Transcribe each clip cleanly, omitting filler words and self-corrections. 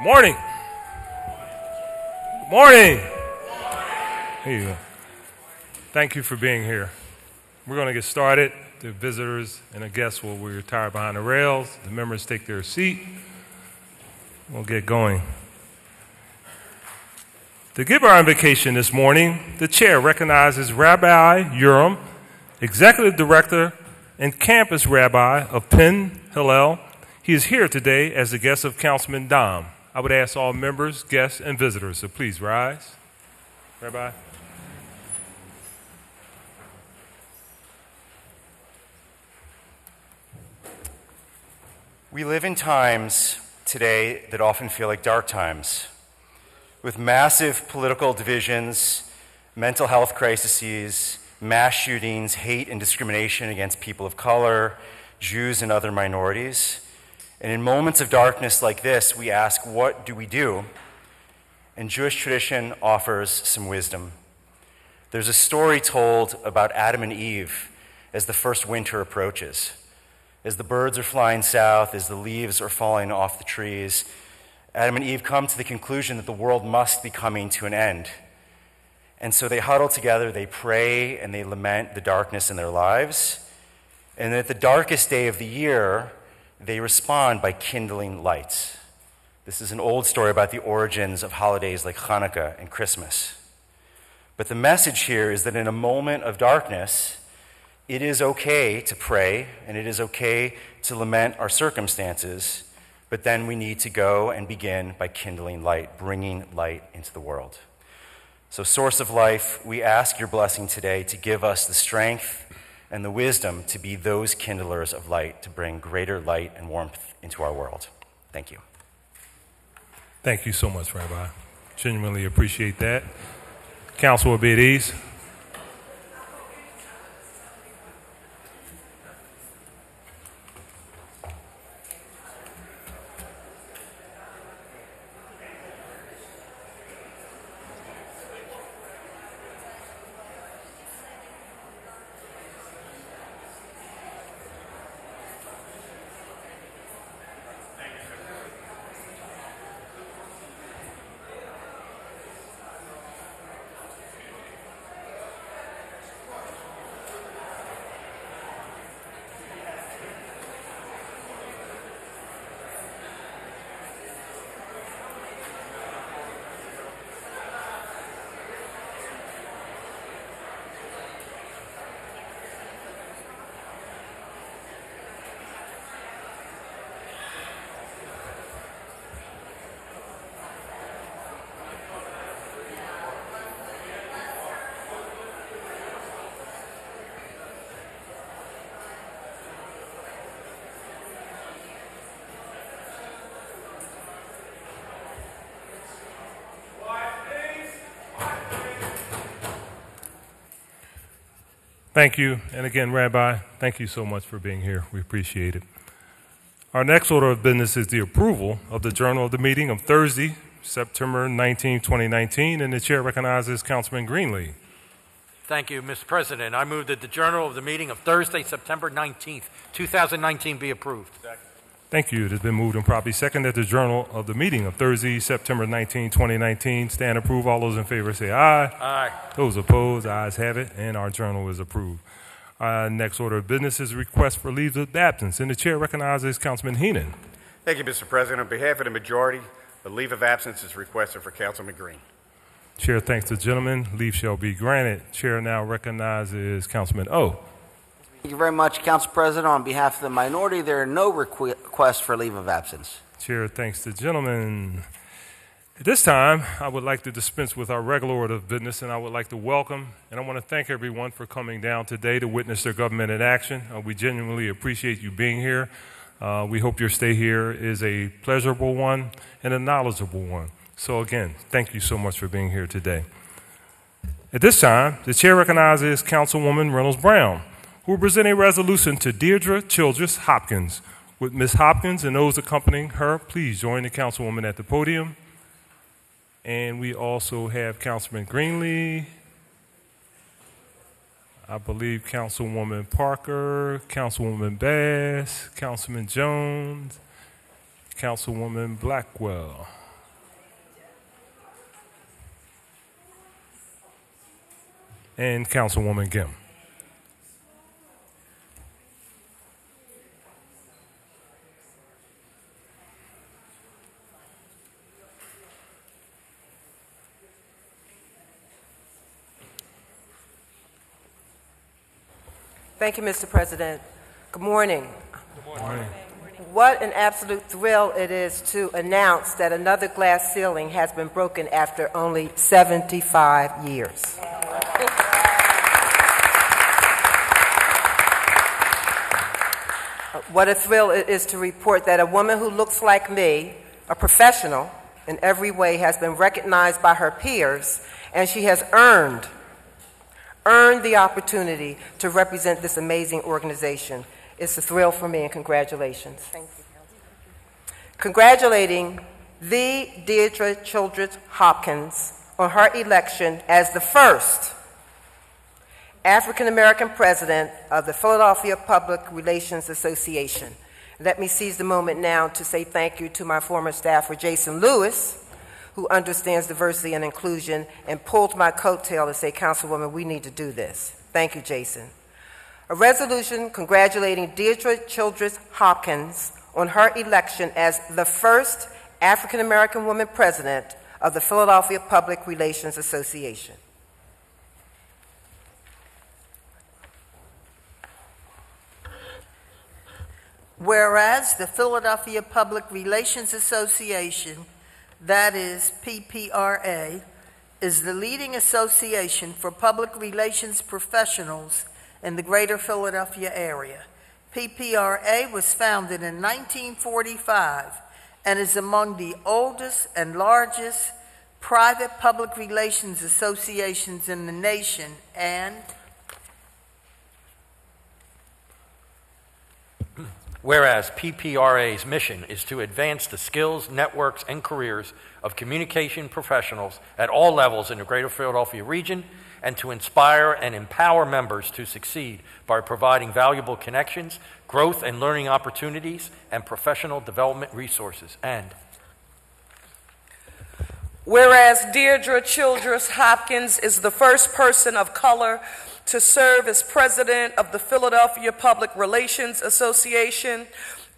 Morning. Morning. Here you go. Thank you for being here. We're going to get started. The visitors and the guests will retire behind the rails. The members take their seat. We'll get going. To give our invocation this morning, the chair recognizes Rabbi Uram, Executive Director and Campus Rabbi of Penn, Hillel. He is here today as the guest of Councilman Domb. I would ask all members, guests, and visitors to please rise. Rabbi. We live in times today that often feel like dark times, with massive political divisions, mental health crises, mass shootings, hate and discrimination against people of color, Jews, and other minorities. And in moments of darkness like this, we ask, what do we do? And Jewish tradition offers some wisdom. There's a story told about Adam and Eve as the first winter approaches. As the birds are flying south, as the leaves are falling off the trees, Adam and Eve come to the conclusion that the world must be coming to an end. And so they huddle together, they pray, and they lament the darkness in their lives. And at the darkest day of the year, they respond by kindling lights. This is an old story about the origins of holidays like Hanukkah and Christmas. But the message here is that in a moment of darkness, it is okay to pray, and it is okay to lament our circumstances, but then we need to go and begin by kindling light, bringing light into the world. So, Source of Life, we ask your blessing today to give us the strength and the wisdom to be those kindlers of light, to bring greater light and warmth into our world. Thank you. Thank you so much, Rabbi. Genuinely appreciate that. Council will be at ease. Thank you. And again, Rabbi, thank you so much for being here. We appreciate it. Our next order of business is the approval of the journal of the meeting of Thursday, September 19, 2019, and the chair recognizes Councilman Greenlee. Thank you, Mr. President. I move that the journal of the meeting of Thursday, September 19th, 2019 be approved. Second. Thank you. It has been moved and properly second that the journal of the meeting of Thursday, September 19, 2019 stand approved. All those in favor say aye. Aye. Those opposed, ayes have it, and our journal is approved. Next order of business is a request for leave of absence, and the chair recognizes Councilman Heenan. Thank you, Mr. President. On behalf of the majority, a leave of absence is requested for Councilman Green. Chair thanks the gentleman. Leave shall be granted. Chair now recognizes Councilman O. Thank you very much, Council President. On behalf of the minority, there are no requests for leave of absence. Chair thanks the gentleman. At this time, I would like to dispense with our regular order of business, and I would like to welcome and I want to thank everyone for coming down today to witness their government in action. We genuinely appreciate you being here. We hope your stay here is a pleasurable one and a knowledgeable one. So again, thank you so much for being here today. At this time, the chair recognizes Councilwoman Reynolds Brown, who will present a resolution to Deirdre C. Hopkins. With Ms. Hopkins and those accompanying her, please join the Councilwoman at the podium. And we also have Councilman Greenlee, I believe Councilwoman Parker, Councilwoman Bass, Councilman Jones, Councilwoman Blackwell. and Councilwoman Gim. Thank you, Mr. President. Good morning. Good morning. What an absolute thrill it is to announce that another glass ceiling has been broken after only 75 years. What a thrill it is to report that a woman who looks like me, a professional in every way, has been recognized by her peers, and she has earned the opportunity to represent this amazing organization. It's a thrill for me, and congratulations. Thank you, Councilman. Congratulating the Deirdre Childress Hopkins on her election as the first African-American president of the Philadelphia Public Relations Association. Let me seize the moment now to say thank you to my former staffer, Jason Lewis, who understands diversity and inclusion and pulled my coattail to say, Councilwoman, we need to do this. Thank you, Jason. A resolution congratulating Deirdre Childress Hopkins on her election as the first African-American woman president of the Philadelphia Public Relations Association. Whereas the Philadelphia Public Relations Association, that is PPRA, is the leading association for public relations professionals in the greater Philadelphia area. PPRA was founded in 1945 and is among the oldest and largest private public relations associations in the nation, and whereas PPRA's mission is to advance the skills, networks, and careers of communication professionals at all levels in the greater Philadelphia region, and to inspire and empower members to succeed by providing valuable connections, growth and learning opportunities, and professional development resources. And whereas Deirdre Childress Hopkins is the first person of color to serve as president of the Philadelphia Public Relations Association.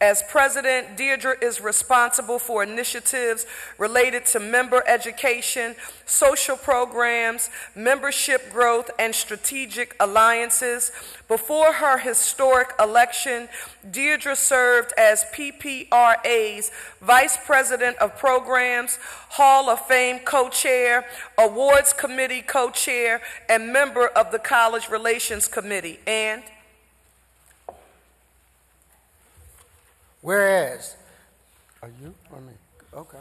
As president, Deirdre is responsible for initiatives related to member education, social programs, membership growth, and strategic alliances. Before her historic election, Deirdre served as PPRA's Vice President of Programs, Hall of Fame Co-Chair, Awards Committee Co-Chair, and member of the College Relations Committee. And whereas, are you or me? Okay.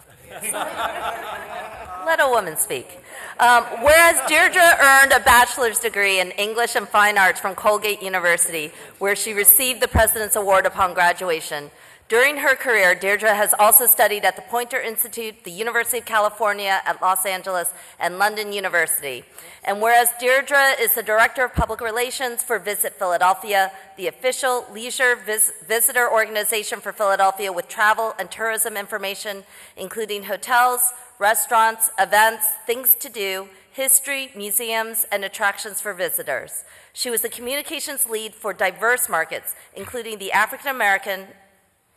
Let a woman speak. Whereas Deirdre earned a bachelor's degree in English and Fine Arts from Colgate University, where she received the President's Award upon graduation. During her career, Deirdre has also studied at the Poynter Institute, the University of California at Los Angeles, and London University. And whereas Deirdre is the Director of Public Relations for Visit Philadelphia, the official leisure visitor organization for Philadelphia with travel and tourism information, including hotels, restaurants, events, things to do, history, museums, and attractions for visitors. She was the communications lead for diverse markets, including the African American,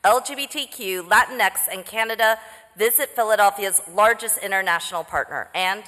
LGBTQ, Latinx, and Canada. Visit Philadelphia's largest international partner. And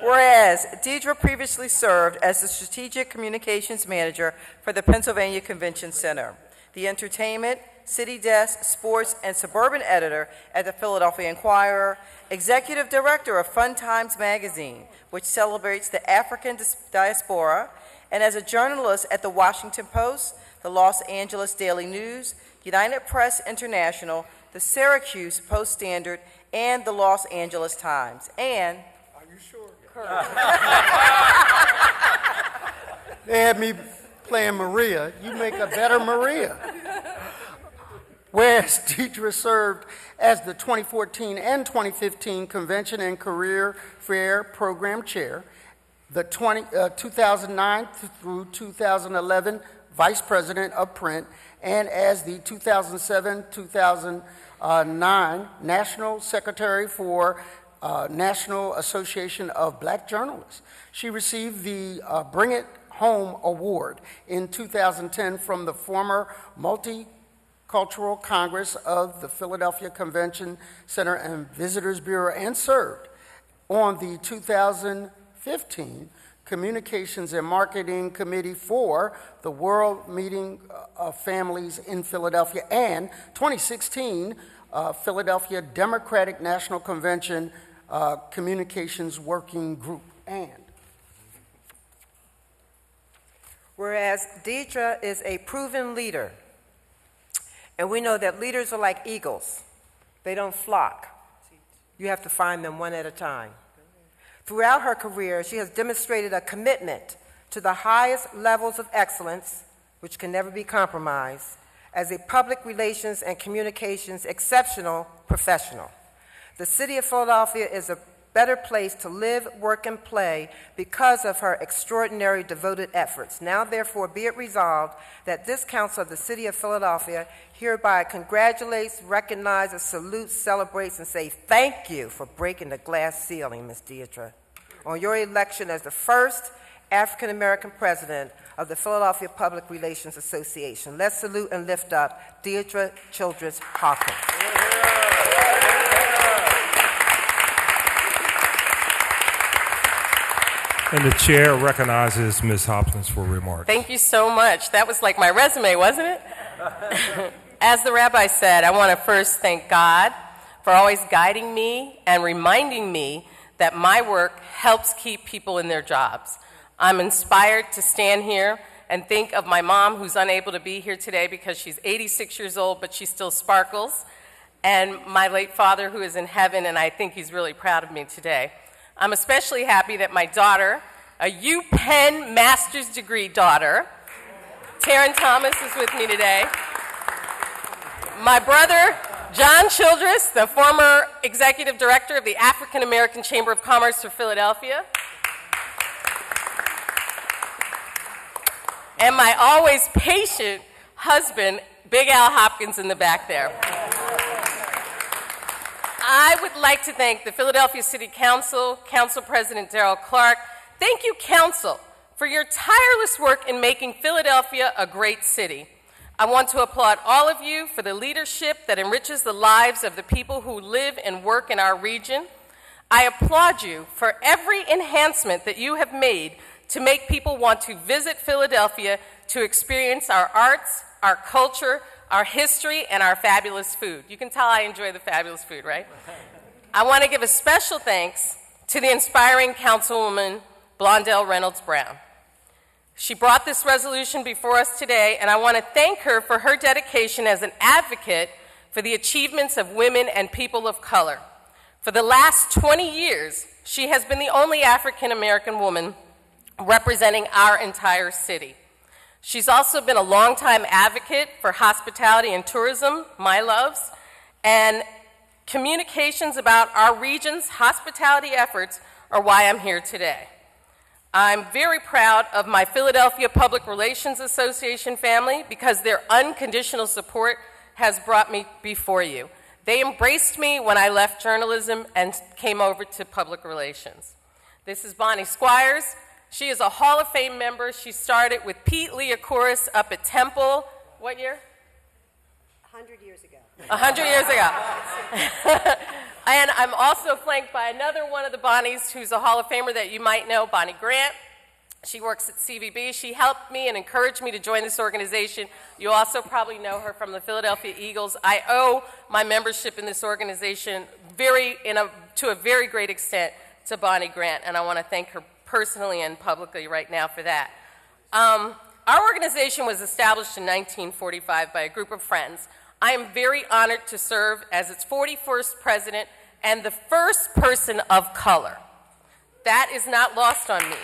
whereas Deirdre previously served as the Strategic Communications Manager for the Pennsylvania Convention Center, the Entertainment, City Desk, Sports, and Suburban Editor at the Philadelphia Inquirer, Executive Director of Fun Times Magazine, which celebrates the African diaspora, and as a journalist at the Washington Post, the Los Angeles Daily News, United Press International, the Syracuse Post-Standard, and the Los Angeles Times. And Are you sure? They had me playing Maria. You make a better Maria. Whereas Deirdre served as the 2014 and 2015 Convention and Career Fair Program Chair, the 2009 through 2011 Vice President of Print, and as the 2007-2009 National Secretary for National Association of Black Journalists. She received the Bring It Home Award in 2010 from the former Multicultural Congress of the Philadelphia Convention Center and Visitors Bureau, and served on the 2015 Communications and Marketing Committee for the World Meeting of Families in Philadelphia and 2016 Philadelphia Democratic National Convention Communications Working Group. And whereas Deirdre is a proven leader, and we know that leaders are like eagles. They don't flock. You have to find them one at a time. Throughout her career, she has demonstrated a commitment to the highest levels of excellence, which can never be compromised, as a public relations and communications exceptional professional. The city of Philadelphia is a better place to live, work, and play because of her extraordinary devoted efforts. Now, therefore, be it resolved that this council of the city of Philadelphia hereby congratulates, recognizes, salutes, celebrates, and say thank you for breaking the glass ceiling, Ms. Deirdre, on your election as the first African-American president of the Philadelphia Public Relations Association. Let's salute and lift up Deirdre Childress Hopkins. And the chair recognizes Ms. Hopkins for remarks. Thank you so much. That was like my resume, wasn't it? As the rabbi said, I want to first thank God for always guiding me and reminding me that my work helps keep people in their jobs. I'm inspired to stand here and think of my mom, who's unable to be here today because she's 86 years old, but she still sparkles, and my late father, who is in heaven, and I think he's really proud of me today. I'm especially happy that my daughter, a Penn master's degree daughter, Taryn Thomas, is with me today. My brother, John Childress, the former executive director of the African American Chamber of Commerce for Philadelphia. And my always patient husband, Big Al Hopkins, in the back there. I would like to thank the Philadelphia City Council, Council President Darrell Clark. Thank you, Council, for your tireless work in making Philadelphia a great city. I want to applaud all of you for the leadership that enriches the lives of the people who live and work in our region. I applaud you for every enhancement that you have made to make people want to visit Philadelphia to experience our arts, our culture, our history, and our fabulous food. You can tell I enjoy the fabulous food, right? I want to give a special thanks to the inspiring Councilwoman Blondell Reynolds Brown. She brought this resolution before us today, and I want to thank her for her dedication as an advocate for the achievements of women and people of color. For the last 20 years, she has been the only African-American woman representing our entire city. She's also been a longtime advocate for hospitality and tourism, my loves, and communications about our region's hospitality efforts are why I'm here today. I'm very proud of my Philadelphia Public Relations Association family because their unconditional support has brought me before you. They embraced me when I left journalism and came over to public relations. This is Bonnie Squires. She is a Hall of Fame member. She started with Pete Leocoris up at Temple. What year? 100 years ago. 100 years ago. And I'm also flanked by another one of the Bonnies who's a Hall of Famer that you might know, Bonnie Grant. She works at CVB. She helped me and encouraged me to join this organization. You also probably know her from the Philadelphia Eagles. I owe my membership in this organization to a very great extent to Bonnie Grant, and I want to thank her personally and publicly right now for that. Our organization was established in 1945 by a group of friends. I am very honored to serve as its 41st president and the first person of color. That is not lost on me.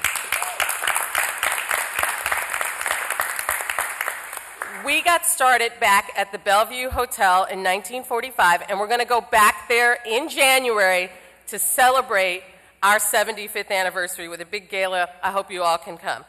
We got started back at the Bellevue Hotel in 1945, and we're going to go back there in January to celebrate our 75th anniversary with a big gala. I hope you all can come.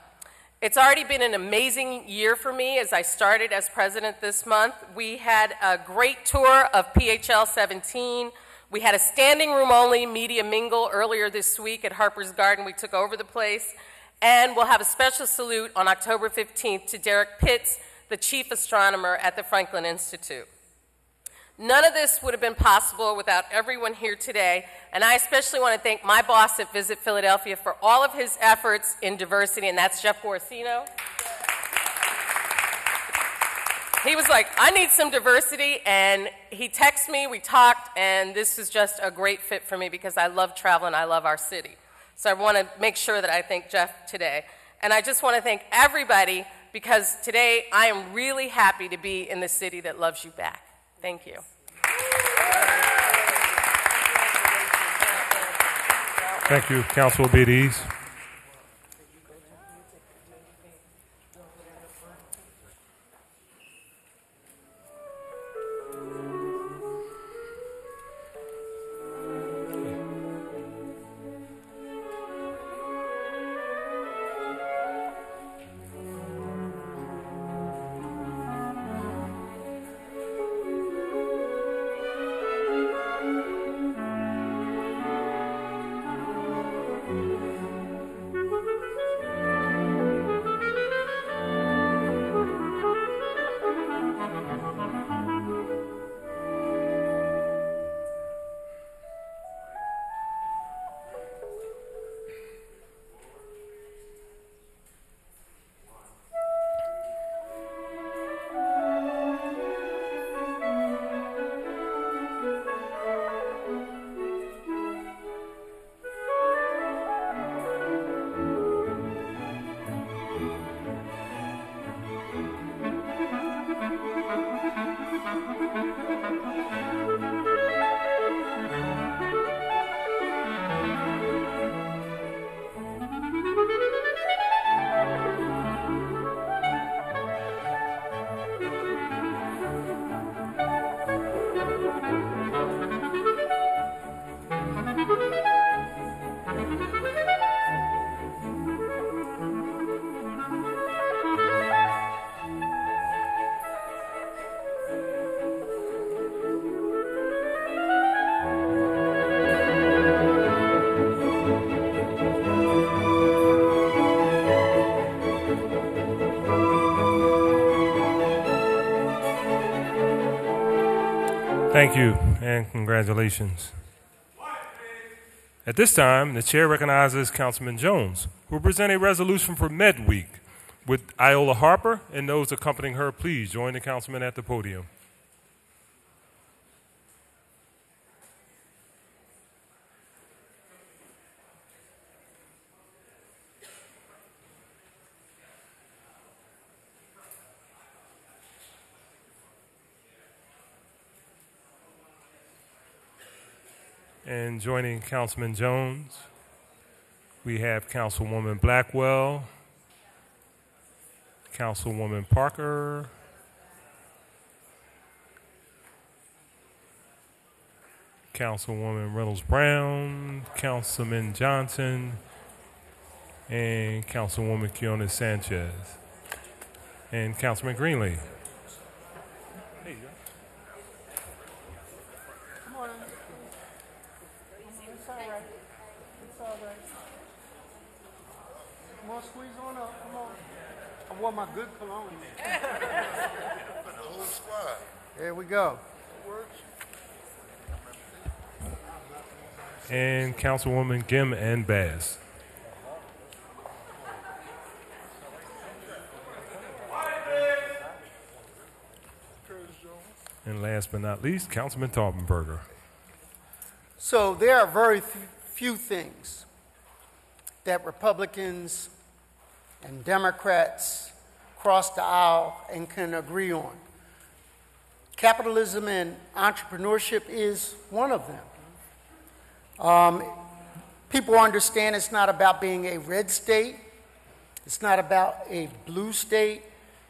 It's already been an amazing year for me as I started as president this month. We had a great tour of PHL 17. We had a standing room only media mingle earlier this week at Harper's Garden. We took over the place. And we'll have a special salute on October 15th to Derek Pitts, the chief astronomer at the Franklin Institute. None of this would have been possible without everyone here today, and I especially want to thank my boss at Visit Philadelphia for all of his efforts in diversity, and that's Jeff Borsino. He was like, I need some diversity, and he texted me, we talked, and this is just a great fit for me because I love travel and I love our city. So I want to make sure that I thank Jeff today. And I just want to thank everybody because today I am really happy to be in the city that loves you back. Thank you. Thank you, Council BDs. Thank you, and congratulations. At this time, the chair recognizes Councilman Jones, who will present a resolution for Med Week. With Iola Harper and those accompanying her, please join the councilman at the podium. And joining Councilman Jones, we have Councilwoman Blackwell, Councilwoman Parker, Councilwoman Reynolds Brown, Councilman Johnson, and Councilwoman Kiona Sanchez, and Councilman Greenlee. There you go. Come on. It's all right. It's all right. Come on, squeeze on up. Come on. I wore my good cologne. The whole squad. There we go. And Councilwoman Gim and Bass. And last but not least, Councilman Taubenberger. So there are very few things that Republicans and Democrats cross the aisle and can agree on. Capitalism and entrepreneurship is one of them. People understand it's not about being a red state. It's not about a blue state.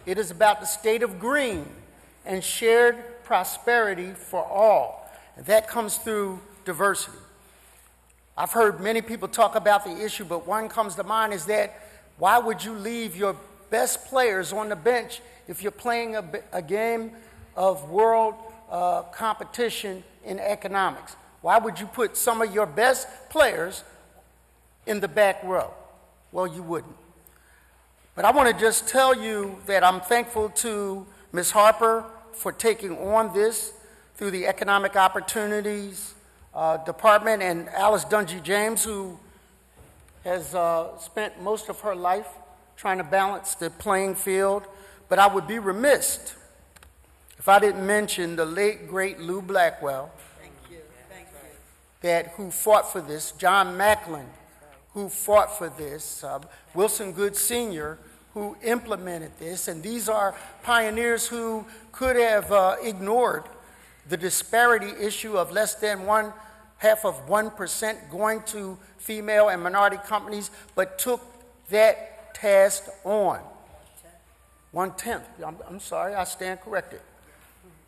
It is about the state of green and shared prosperity for all. And that comes through diversity. I've heard many people talk about the issue, but one comes to mind is that Why would you leave your best players on the bench if you're playing a game of world competition in economics? Why would you put some of your best players in the back row? Well, you wouldn't. But I want to just tell you that I'm thankful to Ms. Harper for taking on this through the Economic Opportunities Department, and Alice Dungy James, who has spent most of her life trying to balance the playing field. But I would be remiss if I didn't mention the late, great Lou Blackwell, who fought for this, John Macklin, who fought for this, Wilson Good Sr., who implemented this, and these are pioneers who could have ignored the disparity issue of less than 0.5% going to female and minority companies, but took that task on. 1/10, I'm sorry, I stand corrected,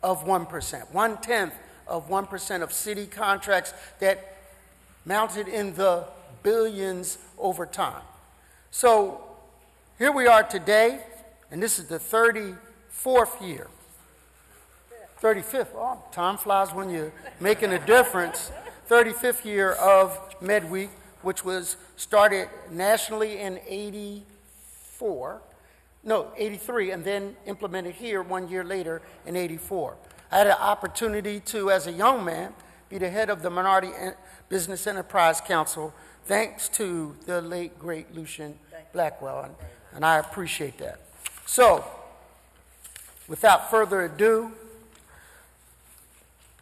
of 1%. 1/10 of 1% of city contracts that mounted in the billions over time. So here we are today, and this is the 34th year. 35th, oh, time flies when you're making a difference. 35th year of MedWeek, which was started nationally in 83, and then implemented here 1 year later in 84. I had an opportunity to, as a young man, be the head of the Minority Business Enterprise Council, thanks to the late, great Lucian Blackwell, and I appreciate that. So, without further ado,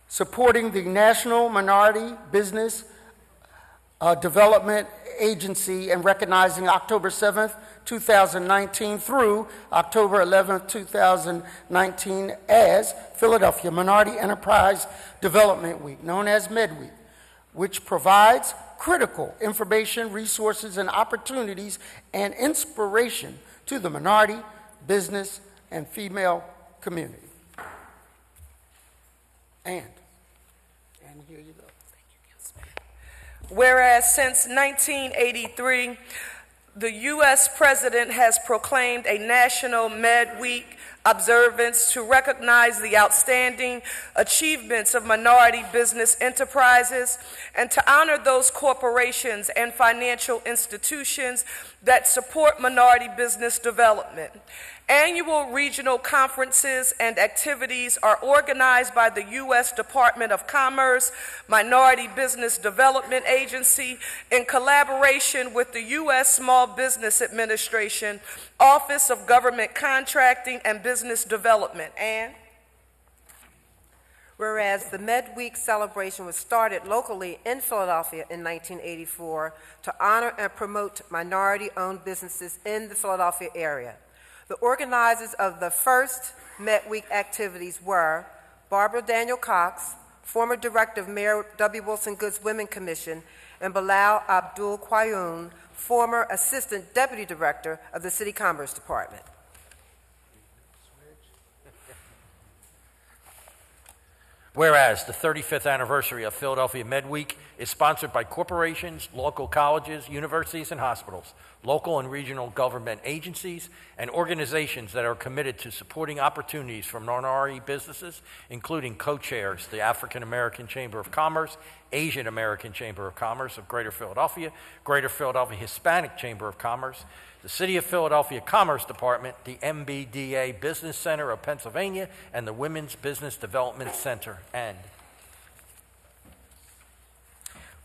supporting the National Minority Business Development Agency and recognizing October 7th, 2019 through October 11th, 2019 as Philadelphia Minority Enterprise Development Week, known as MedWeek, which provides critical information, resources, and opportunities and inspiration to the minority, business, and female community. And here you go. Whereas since 1983, the U.S. President has proclaimed a National Med Week observance to recognize the outstanding achievements of minority business enterprises and to honor those corporations and financial institutions that support minority business development. Annual regional conferences and activities are organized by the U.S. Department of Commerce, Minority Business Development Agency, in collaboration with the U.S. Small Business Administration, Office of Government Contracting and Business Development. And whereas the MedWeek celebration was started locally in Philadelphia in 1984 to honor and promote minority-owned businesses in the Philadelphia area. The organizers of the first MedWeek activities were Barbara Daniel Cox, former director of Mayor W. Wilson Good's Women Commission, and Bilal Abdul Qayyum, former assistant deputy director of the City Commerce Department. Whereas the 35th anniversary of Philadelphia MedWeek is sponsored by corporations, local colleges, universities, and hospitals, local and regional government agencies, and organizations that are committed to supporting opportunities for minority businesses, including co-chairs, the African American Chamber of Commerce, Asian American Chamber of Commerce of Greater Philadelphia Hispanic Chamber of Commerce, the City of Philadelphia Commerce Department, the MBDA Business Center of Pennsylvania, and the Women's Business Development Center. And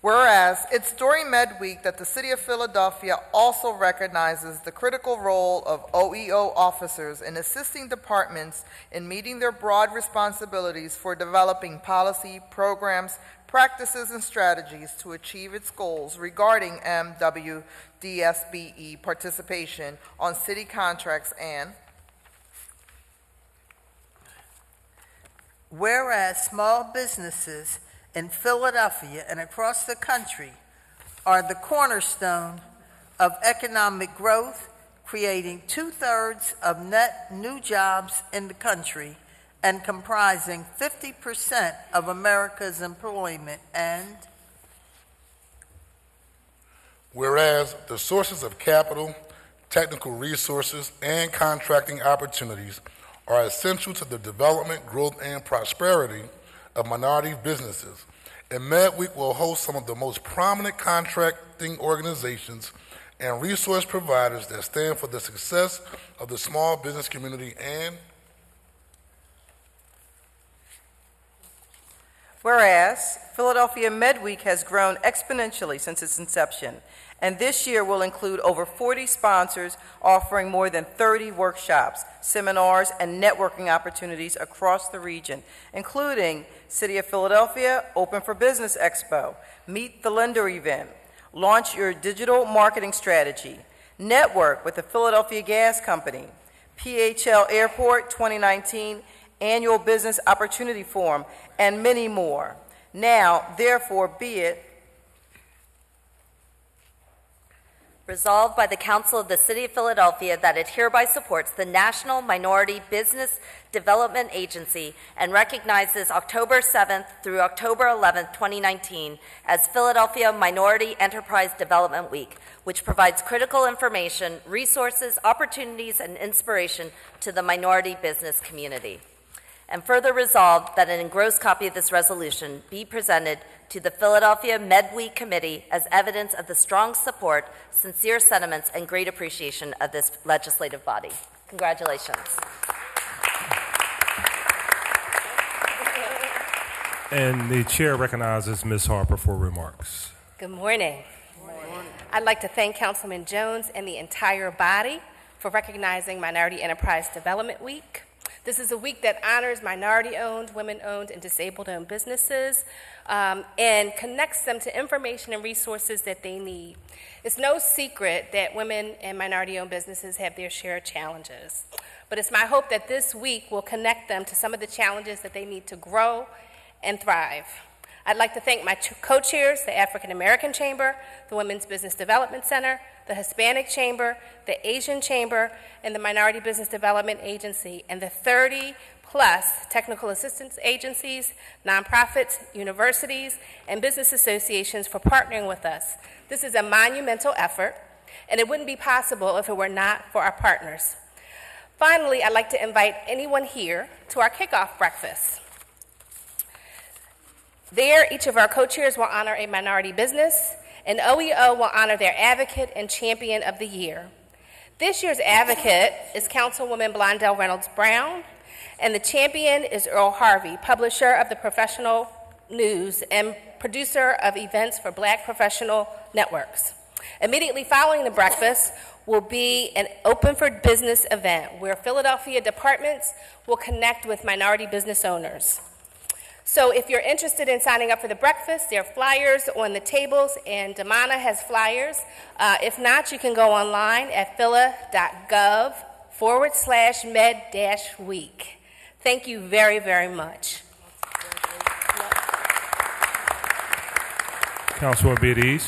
whereas it's during MedWeek that the City of Philadelphia also recognizes the critical role of OEO officers in assisting departments in meeting their broad responsibilities for developing policy, programs, practices, and strategies to achieve its goals regarding MWDSBE participation on city contracts. And whereas small businesses in Philadelphia and across the country are the cornerstone of economic growth, creating 2/3 of net new jobs in the country and comprising 50% of America's employment. And whereas the sources of capital, technical resources, and contracting opportunities are essential to the development, growth, and prosperity of minority businesses. And MedWeek will host some of the most prominent contracting organizations and resource providers that stand for the success of the small business community. And whereas Philadelphia MedWeek has grown exponentially since its inception, and this year will include over 40 sponsors offering more than 30 workshops, seminars, and networking opportunities across the region, including City of Philadelphia Open for Business Expo, Meet the Lender event, Launch Your Digital Marketing Strategy, Network with the Philadelphia Gas Company, PHL Airport 2019 Annual Business Opportunity Forum, and many more. Now, therefore, be it resolved by the Council of the City of Philadelphia that it hereby supports the National Minority Business Development Agency and recognizes October 7th through October 11th, 2019 as Philadelphia Minority Enterprise Development Week, which provides critical information, resources, opportunities, and inspiration to the minority business community. And further resolved that an engrossed copy of this resolution be presented to the Philadelphia MedWeek Committee as evidence of the strong support, sincere sentiments, and great appreciation of this legislative body. Congratulations. And the chair recognizes Ms. Harper for remarks. Good morning. I'd like to thank Councilman Jones and the entire body for recognizing Minority Enterprise Development Week. This is a week that honors minority-owned, women-owned, and disabled-owned businesses and connects them to information and resources that they need. It's no secret that women and minority-owned businesses have their share of challenges, but it's my hope that this week will connect them to some of the challenges that they need to grow and thrive. I'd like to thank my co-chairs, the African American Chamber, the Women's Business Development Center, the Hispanic Chamber, the Asian Chamber, and the Minority Business Development Agency, and the 30-plus technical assistance agencies, nonprofits, universities, and business associations for partnering with us. This is a monumental effort, and it wouldn't be possible if it were not for our partners. Finally, I'd like to invite anyone here to our kickoff breakfast. There, each of our co-chairs will honor a minority business, and OEO will honor their advocate and champion of the year. This year's advocate is Councilwoman Blondell Reynolds Brown, and the champion is Earl Harvey, publisher of the Professional News and producer of events for Black professional networks. Immediately following the breakfast will be an Open for Business event where Philadelphia departments will connect with minority business owners. So if you're interested in signing up for the breakfast, there are flyers on the tables, and Damana has flyers. If not, you can go online at phila.gov/med-week. Thank you very, very much. Councilwoman be at ease.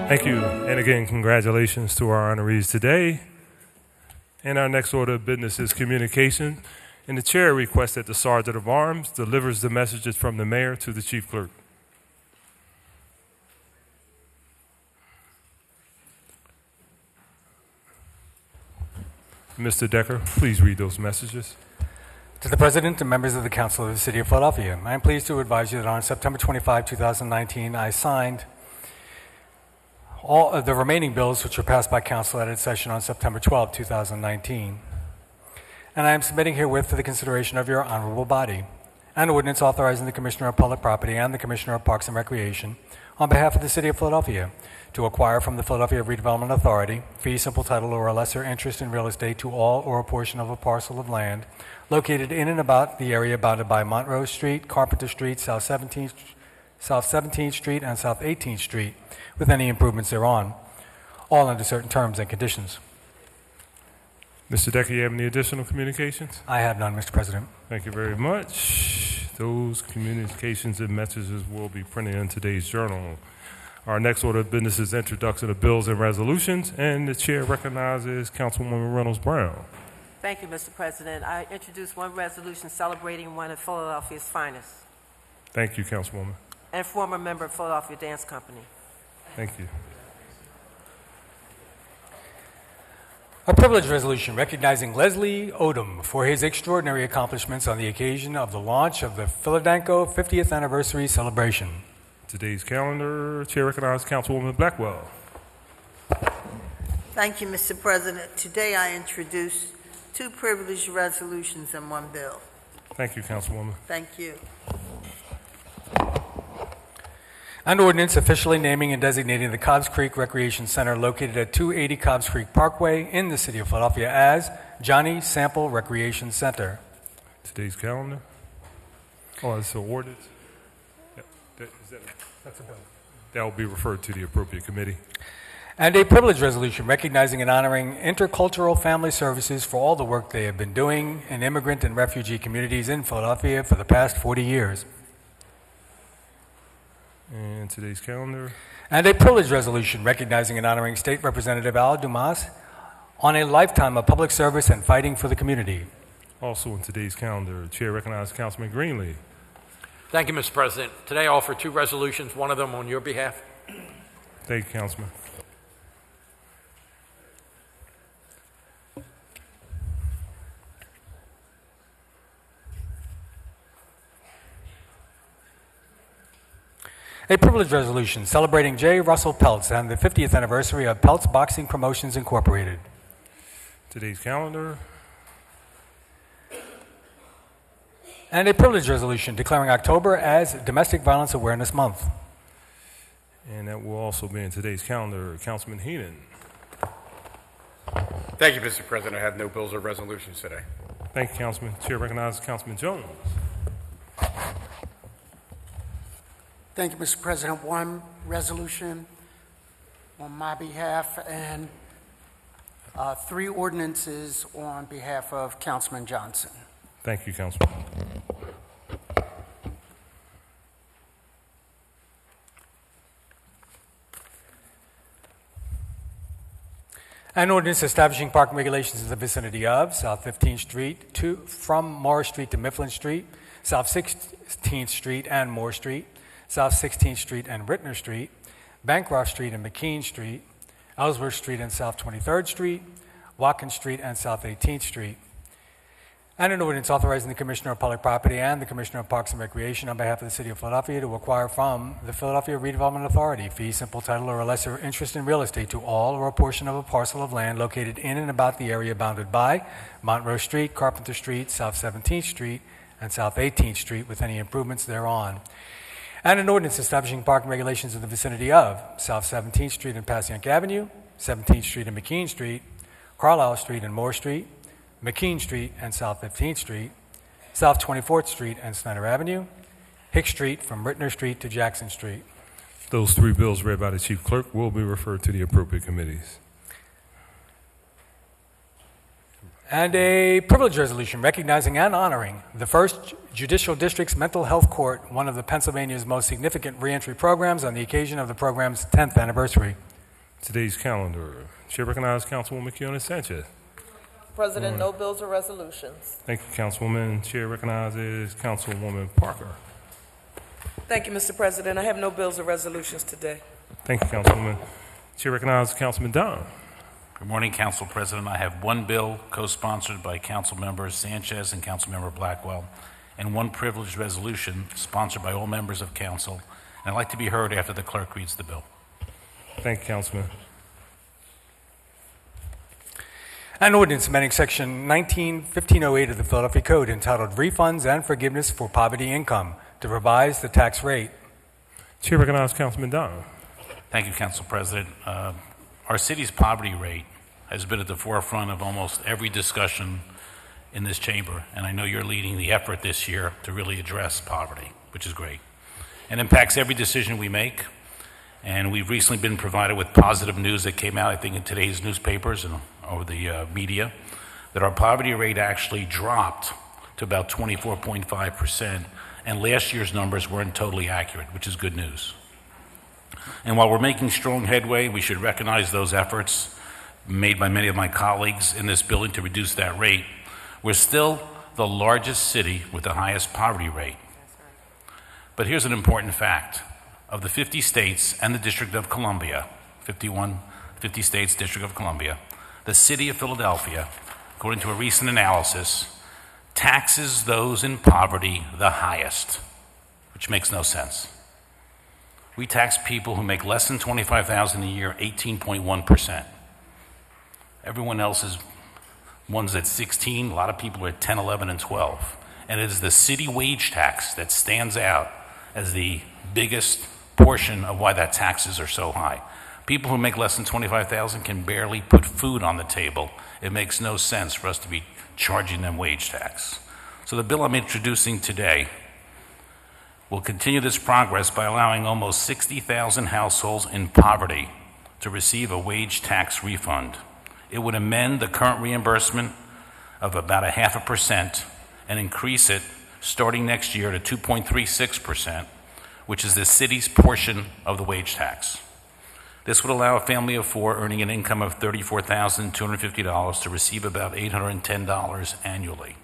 Thank you. And again, congratulations to our honorees today. And our next order of business is communication. And the chair requests that the Sergeant of Arms delivers the messages from the mayor to the chief clerk. Mr. Decker, please read those messages. To the President and members of the Council of the City of Philadelphia, I am pleased to advise you that on September 25, 2019, I signed all of the remaining bills which were passed by Council at its session on September 12, 2019. And I am submitting herewith for the consideration of your honorable body an ordinance authorizing the Commissioner of Public Property and the Commissioner of Parks and Recreation on behalf of the City of Philadelphia to acquire from the Philadelphia Redevelopment Authority fee simple title or a lesser interest in real estate to all or a portion of a parcel of land located in and about the area bounded by Montrose Street, Carpenter Street, South 17th Street, and South 18th Street, with any improvements thereon, all under certain terms and conditions. Mr. Decker, you have any additional communications? I have none, Mr. President. Thank you very much. Those communications and messages will be printed in today's journal. Our next order of business is introduction of bills and resolutions, and the chair recognizes Councilmember Reynolds Brown. Thank you, Mr. President. I introduce one resolution celebrating one of Philadelphia's finest. Thank you, Councilwoman. And former member of Philadelphia Dance Company. Thank you. A privilege resolution recognizing Leslie Odom for his extraordinary accomplishments on the occasion of the launch of the Philadanco 50th anniversary celebration. Today's calendar, chair recognizes Councilwoman Blackwell. Thank you, Mr. President. Today I introduce two privilege resolutions and one bill. Thank you, Councilwoman. Thank you. An ordinance officially naming and designating the Cobbs Creek Recreation Center located at 280 Cobbs Creek Parkway in the City of Philadelphia as Johnny Sample Recreation Center. Today's calendar. Oh, it's an ordinance? Yeah. That's a bill. That will be referred to the appropriate committee. And a privilege resolution recognizing and honoring intercultural family services for all the work they have been doing in immigrant and refugee communities in Philadelphia for the past 40 years. And today's calendar. And a privilege resolution recognizing and honoring State Representative Al Dumas on a lifetime of public service and fighting for the community. Also in today's calendar, Chair recognizes Councilman Greenlee. Thank you, Mr. President. Today I offer two resolutions, one of them on your behalf. Thank you, Councilman. A privileged resolution celebrating J. Russell Peltz and the 50th anniversary of Peltz Boxing Promotions Incorporated. Today's calendar. And a privileged resolution declaring October as Domestic Violence Awareness Month. And that will also be in today's calendar. Councilman Heenan. Thank you, Mr. President. I have no bills or resolutions today. Thank you, Councilman. Chair recognizes Councilman Jones. Thank you, Mr. President. One resolution on my behalf and 3 ordinances on behalf of Councilman Johnson. Thank you, Councilman. An ordinance establishing parking regulations in the vicinity of South 15th Street from Morris Street to Mifflin Street, South 16th Street and Moore Street, South 16th Street and Rittner Street, Bancroft Street and McKean Street, Ellsworth Street and South 23rd Street, Watkins Street and South 18th Street. And an ordinance authorizing the Commissioner of Public Property and the Commissioner of Parks and Recreation on behalf of the City of Philadelphia to acquire from the Philadelphia Redevelopment Authority fee simple title or a lesser interest in real estate to all or a portion of a parcel of land located in and about the area bounded by Montrose Street, Carpenter Street, South 17th Street, and South 18th Street with any improvements thereon. And an ordinance establishing parking regulations in the vicinity of South 17th Street and Passyunk Avenue, 17th Street and McKean Street, Carlisle Street and Moore Street, McKean Street and South 15th Street, South 24th Street and Snyder Avenue, Hicks Street from Rittner Street to Jackson Street. Those 3 bills read by the Chief Clerk will be referred to the appropriate committees. And a privilege resolution recognizing and honoring the 1st Judicial District's Mental Health Court, one of the Pennsylvania's most significant reentry programs on the occasion of the program's 10th anniversary. Today's calendar. Chair recognizes Councilwoman Kiona Sanchez. President, no bills or resolutions. Thank you, Councilwoman. Chair recognizes Councilwoman Parker. Thank you, Mr. President. I have no bills or resolutions today. Thank you, Councilwoman. Chair recognizes Councilman Domb. Good morning, Council President. I have 1 bill co-sponsored by Council Members Sanchez and Councilmember Blackwell, and 1 privileged resolution sponsored by all members of Council. And I'd like to be heard after the clerk reads the bill. Thank you, Councilman. An ordinance amending Section 1508 of the Philadelphia Code entitled Refunds and Forgiveness for Poverty Income to revise the tax rate. Chair recognizes Councilman Domb. Thank you, Council President. Our city's poverty rate has been at the forefront of almost every discussion in this chamber, and I know you're leading the effort this year to really address poverty, which is great. It impacts every decision we make, and we've recently been provided with positive news that came out, I think, in today's newspapers and over the media, that our poverty rate actually dropped to about 24.5%, and last year's numbers weren't totally accurate, which is good news. And while we're making strong headway, we should recognize those efforts made by many of my colleagues in this building to reduce that rate. We're still the largest city with the highest poverty rate. But here's an important fact. Of the 50 states and the District of Columbia, 50 states, District of Columbia, the city of Philadelphia, according to a recent analysis, taxes those in poverty the highest, which makes no sense. We tax people who make less than $25,000 a year 18.1%. Everyone else is one's at 16. A lot of people are at 10, 11, and 12. And it is the city wage tax that stands out as the biggest portion of why that taxes are so high. People who make less than $25,000 can barely put food on the table. It makes no sense for us to be charging them wage tax. So the bill I'm introducing today will continue this progress by allowing almost 60,000 households in poverty to receive a wage tax refund. It would amend the current reimbursement of about 0.5% and increase it starting next year to 2.36%, which is the city's portion of the wage tax. This would allow a family of 4 earning an income of $34,250 to receive about $810 annually.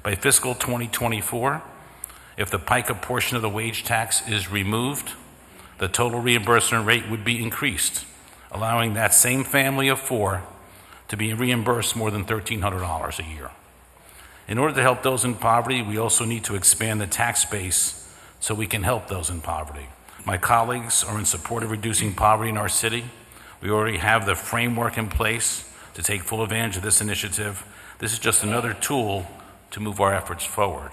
By fiscal 2024, if the PICA portion of the wage tax is removed, the total reimbursement rate would be increased, allowing that same family of 4 to be reimbursed more than $1,300 a year. In order to help those in poverty, we also need to expand the tax base so we can help those in poverty. My colleagues are in support of reducing poverty in our city. We already have the framework in place to take full advantage of this initiative. This is just another tool to move our efforts forward.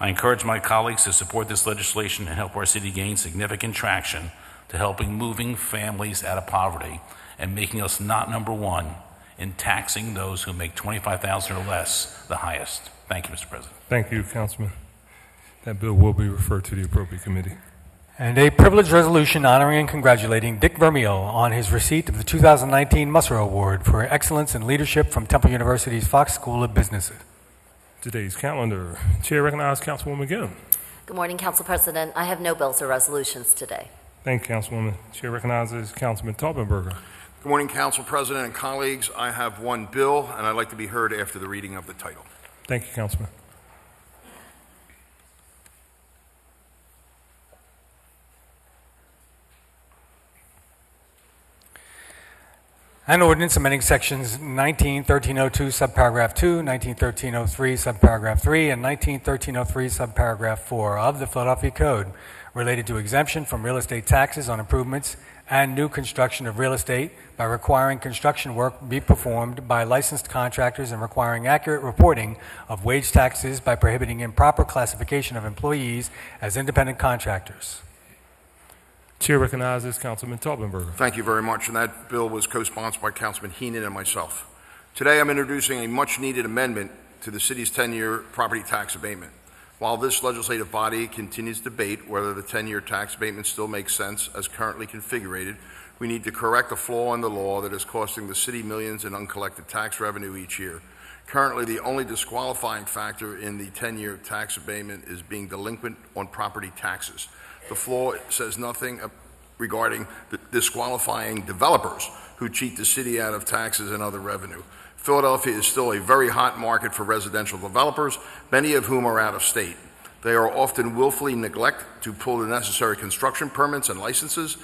I encourage my colleagues to support this legislation and help our city gain significant traction to helping moving families out of poverty and making us not number one in taxing those who make $25,000 or less the highest. Thank you, Mr. President. Thank you, Councilman. That bill will be referred to the appropriate committee. And a privileged resolution honoring and congratulating Dick Vermeil on his receipt of the 2019 Musser Award for Excellence in Leadership from Temple University's Fox School of Business. Today's calendar. Chair recognizes Councilwoman Gill. Good morning, Council President. I have no bills or resolutions today. Thank you, Councilwoman. Chair recognizes Councilman Taubenberger. Good morning, Council President and colleagues. I have one bill, and I'd like to be heard after the reading of the title. Thank you, Councilman. An ordinance amending sections 19-1302 subparagraph 2, 19-1303 subparagraph 3, and 19-1303 subparagraph 4 of the Philadelphia Code related to exemption from real estate taxes on improvements and new construction of real estate by requiring construction work be performed by licensed contractors and requiring accurate reporting of wage taxes by prohibiting improper classification of employees as independent contractors. Chair recognizes Councilman Taubenberger. Thank you very much, and that bill was co-sponsored by Councilman Heenan and myself. Today I'm introducing a much-needed amendment to the city's 10-year property tax abatement. While this legislative body continues to debate whether the 10-year tax abatement still makes sense as currently configured, we need to correct a flaw in the law that is costing the city millions in uncollected tax revenue each year. Currently, the only disqualifying factor in the 10-year tax abatement is being delinquent on property taxes. The flaw says nothing regarding the disqualifying developers who cheat the city out of taxes and other revenue. Philadelphia is still a very hot market for residential developers, many of whom are out of state. They are often willfully neglect to pull the necessary construction permits and licenses,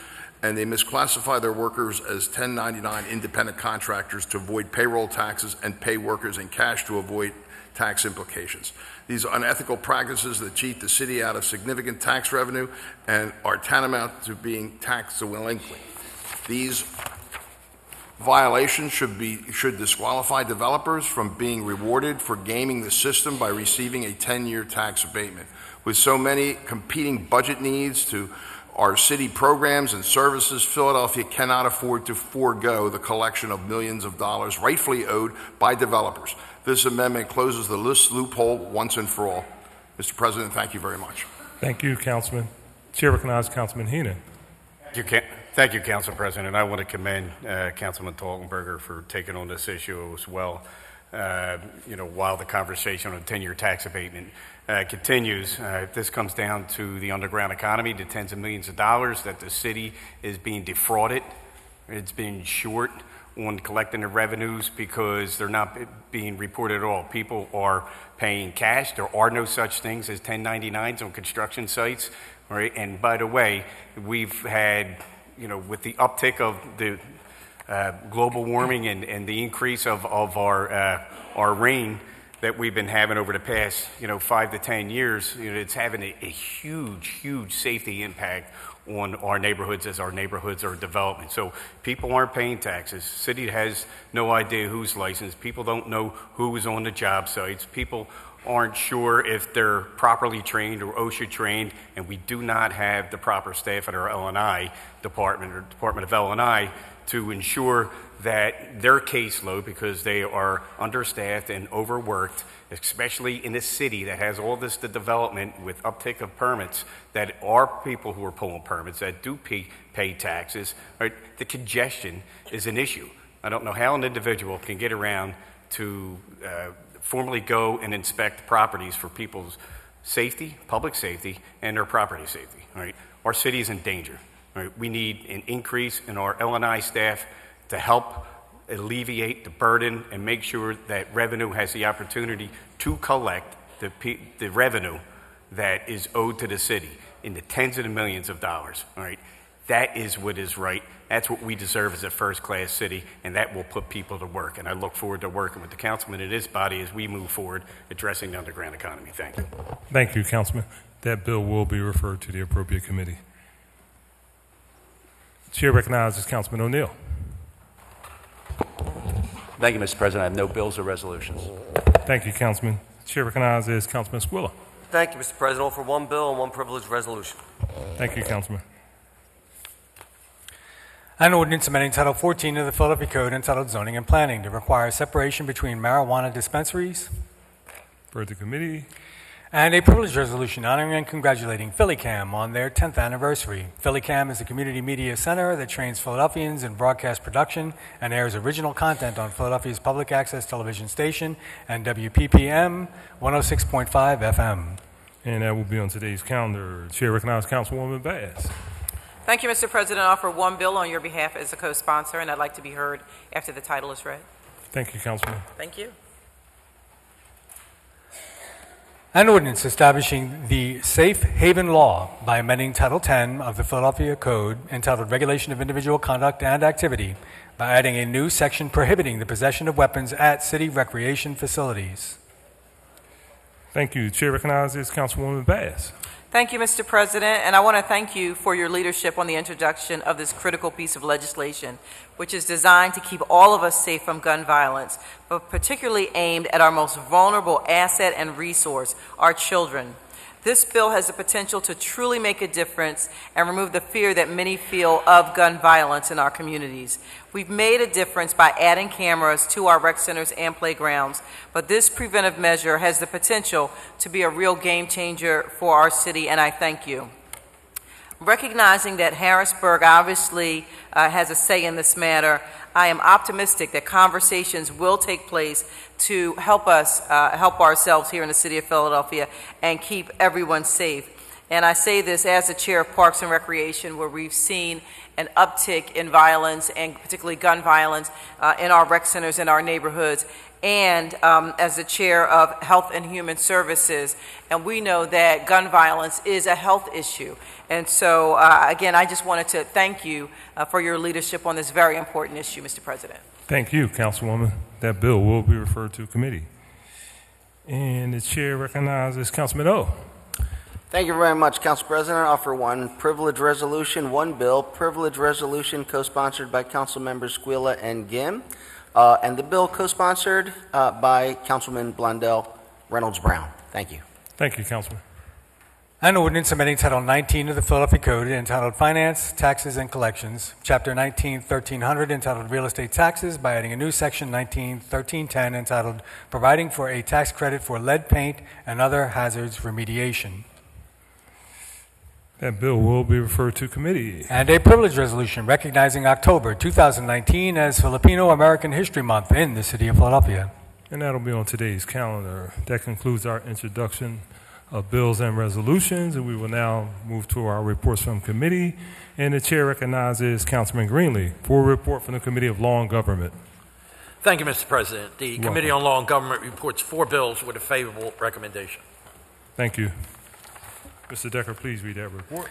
and they misclassify their workers as 1099 independent contractors to avoid payroll taxes and pay workers in cash to avoid tax implications. These are unethical practices that cheat the city out of significant tax revenue and are tantamount to being tax delinquent. These violations should disqualify developers from being rewarded for gaming the system by receiving a 10-year tax abatement. With so many competing budget needs to our city programs and services, Philadelphia cannot afford to forego the collection of millions of dollars rightfully owed by developers. This amendment closes the loophole once and for all. Mr. President, thank you very much. Thank you, Councilman. Chair recognizes Councilman Heenan. Thank you, Council President. I want to commend Councilman Taubenberger for taking on this issue as well. While the conversation on 10-year tax abatement continues, this comes down to the underground economy, the tens of millions of dollars that the city is being defrauded. It's being short on collecting the revenues because they're not being reported at all. People are paying cash. There are no such things as 1099s on construction sites. Right? And by the way, we've had, with the uptick of the global warming and the increase of our rain that we've been having over the past 5 to 10 years, it's having a huge safety impact on our neighborhoods as our neighborhoods are developing. So people aren't paying taxes. City has no idea who's licensed. People don't know who is on the job sites. People aren't sure if they're properly trained or OSHA trained, and we do not have the proper staff at our L&I department or Department of L&I to ensure that their caseload, because they are understaffed and overworked, especially in this city that has all this the development with uptick of permits, that are people who are pulling permits, that do pay taxes, right? The congestion is an issue. I don't know how an individual can get around to formally go and inspect properties for people's safety, public safety, and their property safety, right? Our city is in danger. Right? We need an increase in our L&I staff to help alleviate the burden and make sure that revenue has the opportunity to collect the revenue that is owed to the city in the tens of millions of dollars. All right? That is what is right. That's what we deserve as a first-class city, and that will put people to work. And I look forward to working with the councilman in this body as we move forward addressing the underground economy. Thank you. Thank you, Councilman. That bill will be referred to the appropriate committee. Chair recognizes Councilman O'Neill. Thank you, Mr. President. I have no bills or resolutions. Thank you, Councilman. Chair recognizes Councilman Squilla. Thank you, Mr. President. For one bill and one privileged resolution. Thank you, Councilman. An ordinance amending Title 14 of the Philadelphia Code entitled Zoning and Planning to require separation between marijuana dispensaries. For the committee. And a privileged resolution honoring and congratulating PhillyCam on their 10th anniversary. PhillyCam is a community media center that trains Philadelphians in broadcast production and airs original content on Philadelphia's public access television station and WPPM 106.5 FM. And that will be on today's calendar. Chair recognizes Councilwoman Bass. Thank you, Mr. President. I offer one bill on your behalf as a co-sponsor, and I'd like to be heard after the title is read. Thank you, Councilman. Thank you. An ordinance establishing the Safe Haven Law by amending Title 10 of the Philadelphia Code entitled Regulation of Individual Conduct and Activity by adding a new section prohibiting the possession of weapons at city recreation facilities. Thank you. Chair recognizes Councilwoman Bass. Thank you, Mr. President, and I want to thank you for your leadership on the introduction of this critical piece of legislation, which is designed to keep all of us safe from gun violence, but particularly aimed at our most vulnerable asset and resource, our children. This bill has the potential to truly make a difference and remove the fear that many feel of gun violence in our communities. We've made a difference by adding cameras to our rec centers and playgrounds, but this preventive measure has the potential to be a real game changer for our city, and I thank you. Recognizing that Harrisburg obviously has a say in this matter, I am optimistic that conversations will take place to help us help ourselves here in the city of Philadelphia and keep everyone safe. And I say this as the chair of Parks and Recreation, where we've seen an uptick in violence, and particularly gun violence, in our rec centers in our neighborhoods, and as the chair of Health and Human Services. And we know that gun violence is a health issue. And so, again, I just wanted to thank you for your leadership on this very important issue, Mr. President. Thank you, Councilwoman. That bill will be referred to committee. And the chair recognizes Councilman O. Thank you very much, Council President. I offer one privilege resolution, one bill, privilege resolution co-sponsored by Council Members Squilla and Gim, and the bill co-sponsored by Councilman Blondell Reynolds Brown. Thank you. Thank you, Councilman. An ordinance amending Title 19 of the Philadelphia Code entitled Finance, Taxes, and Collections, Chapter 19-1300 entitled Real Estate Taxes by adding a new Section 19-1310 entitled Providing for a Tax Credit for Lead Paint and Other Hazards Remediation. That bill will be referred to committee. And a privilege resolution recognizing October 2019 as Filipino American History Month in the city of Philadelphia. And that'll be on today's calendar. That concludes our introduction of bills and resolutions, and we will now move to our reports from committee. And the chair recognizes Councilman Greenlee for a report from the Committee of Law and Government. Thank you, Mr. President. The Committee on Law and Government reports 4 bills with a favorable recommendation. Thank you. Mr. Decker, please read that report.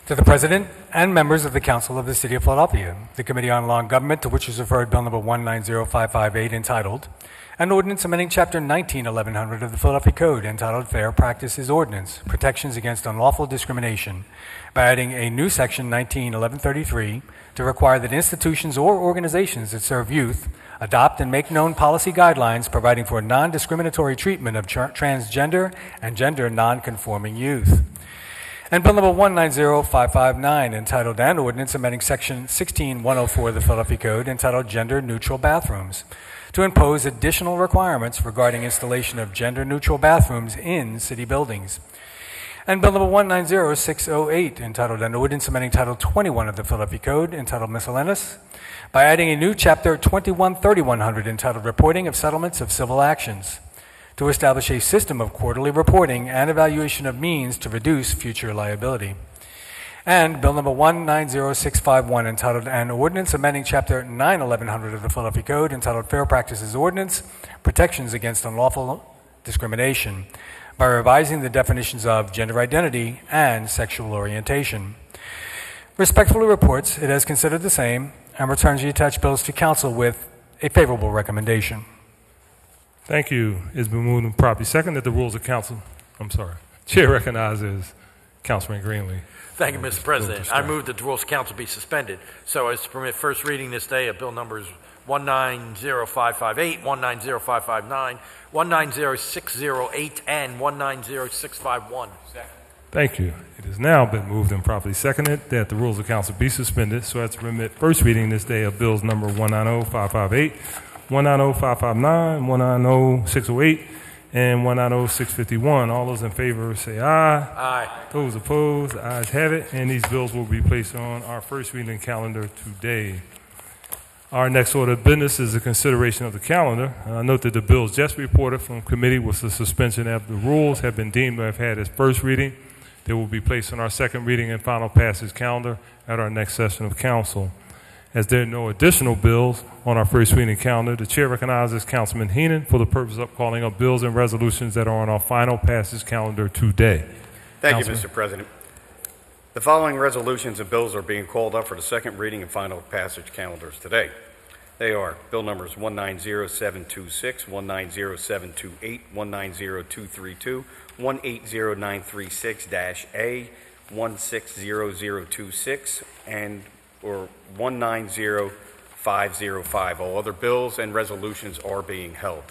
To the President and members of the Council of the City of Philadelphia, the Committee on Law and Government, to which is referred Bill Number 190558, entitled An Ordinance Amending Chapter 19-1100 of the Philadelphia Code, entitled Fair Practices Ordinance, Protections Against Unlawful Discrimination, by adding a new Section 19-1133 to require that institutions or organizations that serve youth adopt and make known policy guidelines providing for non-discriminatory treatment of transgender and gender non-conforming youth. And Bill Number 190559, entitled An Ordinance Amending Section 16104 of the Philadelphia Code, entitled Gender-Neutral Bathrooms, to impose additional requirements regarding installation of gender-neutral bathrooms in city buildings. And Bill Number 190608, entitled An Ordinance Amending Title 21 of the Philadelphia Code, entitled Miscellaneous, by adding a new Chapter 21-3100, entitled Reporting of Settlements of Civil Actions, to establish a system of quarterly reporting and evaluation of means to reduce future liability. And Bill Number 190651, entitled An Ordinance Amending Chapter 9-1100 of the Philadelphia Code, entitled Fair Practices Ordinance, Protections Against Unlawful Discrimination, by revising the definitions of gender identity and sexual orientation. Respectfully reports it has considered the same and returns the attached bills to Council with a favorable recommendation. Thank you. It's been moved and properly second that the rules of council, Chair recognizes Councilman Greenlee. Thank you, Mr. President. I move that the rules of council be suspended so as to permit first reading this day of bill numbers 190558, 190559, 190608, and 190651. Thank you. It has now been moved and properly seconded that the rules of council be suspended so as to permit first reading this day of bills number 190558, 190559, 190608, and 190651. All those in favor say aye. Aye. Those opposed, the ayes have it, and these bills will be placed on our first reading calendar today. Our next order of business is the consideration of the calendar. Note that the bills just reported from committee with the suspension of the rules have been deemed to have had its first reading. They will be placed on our second reading and final passage calendar at our next session of council. As there are no additional bills on our first reading calendar, the chair recognizes Councilman Heenan for the purpose of calling up bills and resolutions that are on our final passage calendar today. Thank you, Mr. President. The following resolutions and bills are being called up for the second reading and final passage calendars today. They are bill numbers 190726, 190728, 190232, 180936-A, 160026, and or 190505. All other bills and resolutions are being held.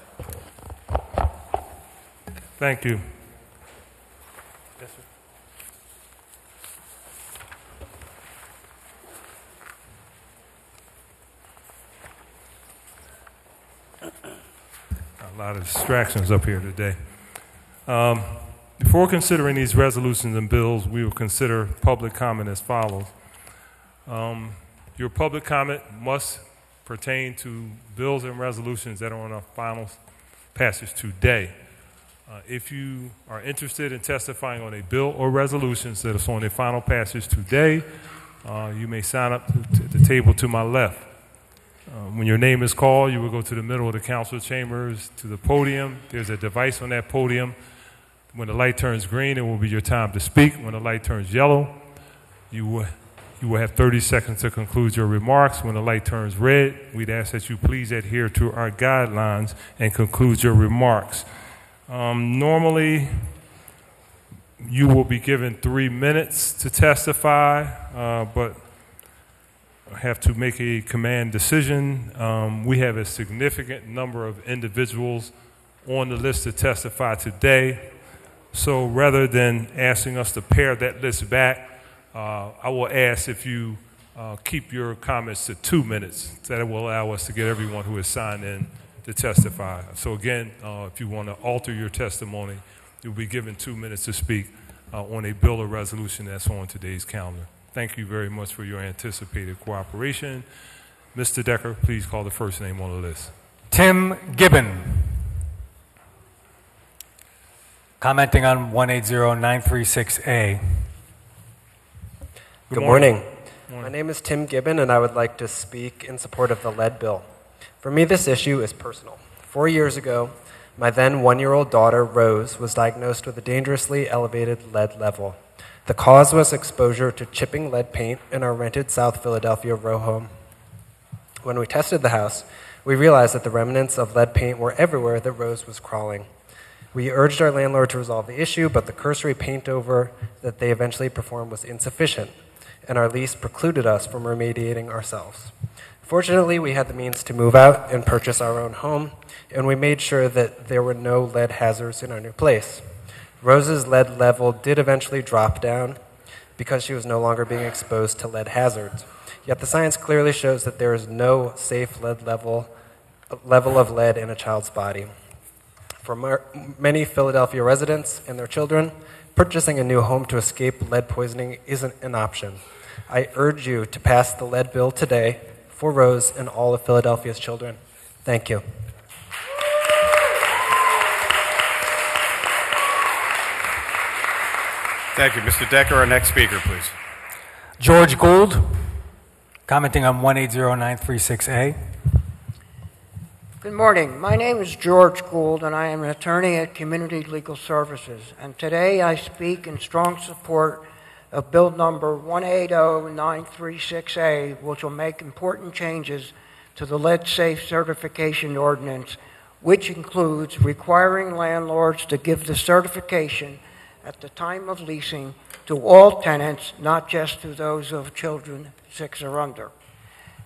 Thank you. Yes, sir. A lot of distractions up here today. Before considering these resolutions and bills, we will consider public comment as follows. Your public comment must pertain to bills and resolutions that are on our final passage today. If you are interested in testifying on a bill or resolutions that is on a final passage today, you may sign up to the table to my left. When your name is called, you will go to the middle of the council chambers to the podium. There's a device on that podium. When the light turns green, it will be your time to speak. When the light turns yellow, you will have 30 seconds to conclude your remarks. When the light turns red, we'd ask that you please adhere to our guidelines and conclude your remarks. Normally, you will be given 3 minutes to testify, but have to make a command decision. We have a significant number of individuals on the list to testify today. So rather than asking us to pare that list back, I will ask if you keep your comments to 2 minutes. That will allow us to get everyone who is signed in to testify. So again, if you want to alter your testimony, you'll be given 2 minutes to speak on a bill or resolution that's on today's calendar. Thank you very much for your anticipated cooperation. Mr. Decker, please call the first name on the list. Tim Gibbon. Commenting on 180936A. Good morning. My name is Tim Gibbon, and I would like to speak in support of the lead bill. For me, this issue is personal. 4 years ago, my then 1-year-old daughter, Rose, was diagnosed with a dangerously elevated lead level. The cause was exposure to chipping lead paint in our rented South Philadelphia row home. When we tested the house, we realized that the remnants of lead paint were everywhere that Rose was crawling. We urged our landlord to resolve the issue, but the cursory paint over that they eventually performed was insufficient, and our lease precluded us from remediating ourselves. Fortunately, we had the means to move out and purchase our own home, and we made sure that there were no lead hazards in our new place. Rose's lead level did eventually drop down because she was no longer being exposed to lead hazards. Yet the science clearly shows that there is no safe level of lead in a child's body. For many Philadelphia residents and their children, purchasing a new home to escape lead poisoning isn't an option. I urge you to pass the lead bill today for Rose and all of Philadelphia's children. Thank you. Thank you. Mr. Decker, our next speaker, please. George Gould, commenting on 180936A. Good morning. My name is George Gould, and I am an attorney at Community Legal Services. And today I speak in strong support of Bill number 180936A, which will make important changes to the lead safe certification ordinance, which includes requiring landlords to give the certification at the time of leasing to all tenants, not just to those of children 6 or under.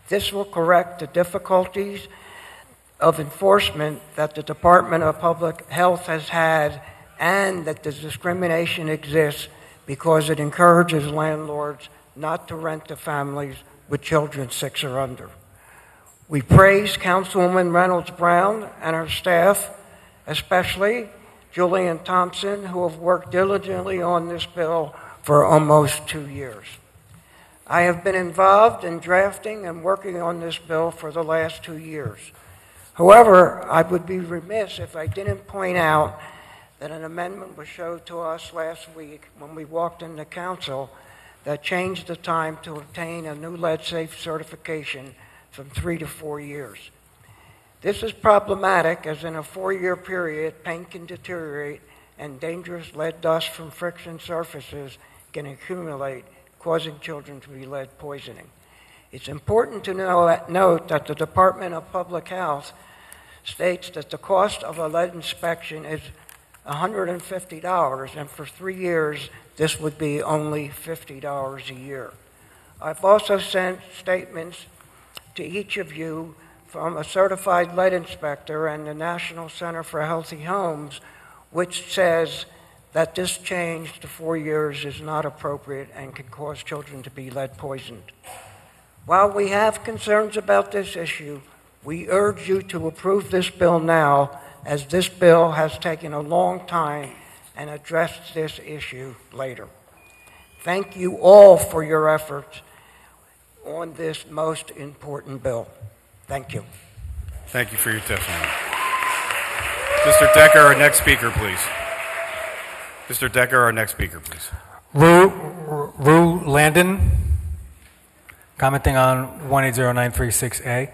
This will correct the difficulties of enforcement that the Department of Public Health has had, and that the discrimination exists because it encourages landlords not to rent to families with children 6 or under. We praise Councilwoman Reynolds Brown and her staff, especially Julian Thompson, who have worked diligently on this bill for almost 2 years. I have been involved in drafting and working on this bill for the last 2 years. However, I would be remiss if I didn't point out that an amendment was showed to us last week when we walked into council that changed the time to obtain a new lead-safe certification from 3 to 4 years. This is problematic, as in a 4-year period, paint can deteriorate and dangerous lead dust from friction surfaces can accumulate, causing children to be lead poisoning. It's important to note that the Department of Public Health states that the cost of a lead inspection is $150, and for 3 years, this would be only $50 a year. I've also sent statements to each of you from a certified lead inspector and the National Center for Healthy Homes, which says that this change to 4 years is not appropriate and can cause children to be lead poisoned. While we have concerns about this issue, we urge you to approve this bill now, as this bill has taken a long time and addressed this issue later. Thank you all for your efforts on this most important bill. Thank you. Thank you for your testimony. Mr. Decker, our next speaker, please. Mr. Decker, our next speaker, please. Rue Landon, commenting on 180936A.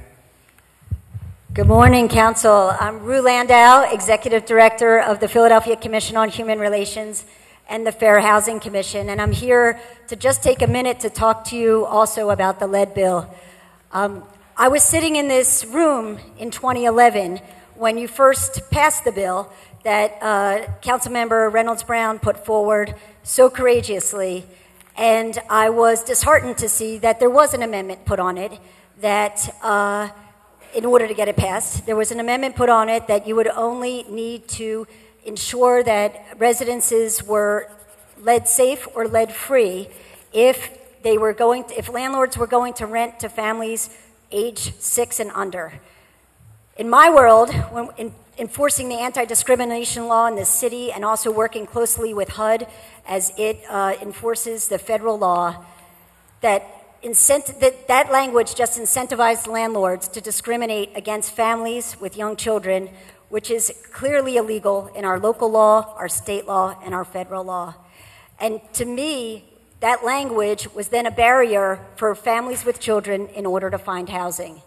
Good morning, Council. I'm Rue Landau, Executive Director of the Philadelphia Commission on Human Relations and the Fair Housing Commission, and I'm here to just take a minute to talk to you also about the lead bill. I was sitting in this room in 2011 when you first passed the bill that Councilmember Reynolds Brown put forward so courageously, and I was disheartened to see that there was an amendment put on it that in order to get it passed, there was an amendment put on it that you would only need to ensure that residences were lead safe or lead free if landlords were going to rent to families age 6 and under. In my world, when enforcing the anti-discrimination law in the city and also working closely with HUD as it enforces the federal law, that language just incentivized landlords to discriminate against families with young children, which is clearly illegal in our local law, our state law, and our federal law. And to me, that language was then a barrier for families with children in order to find housing.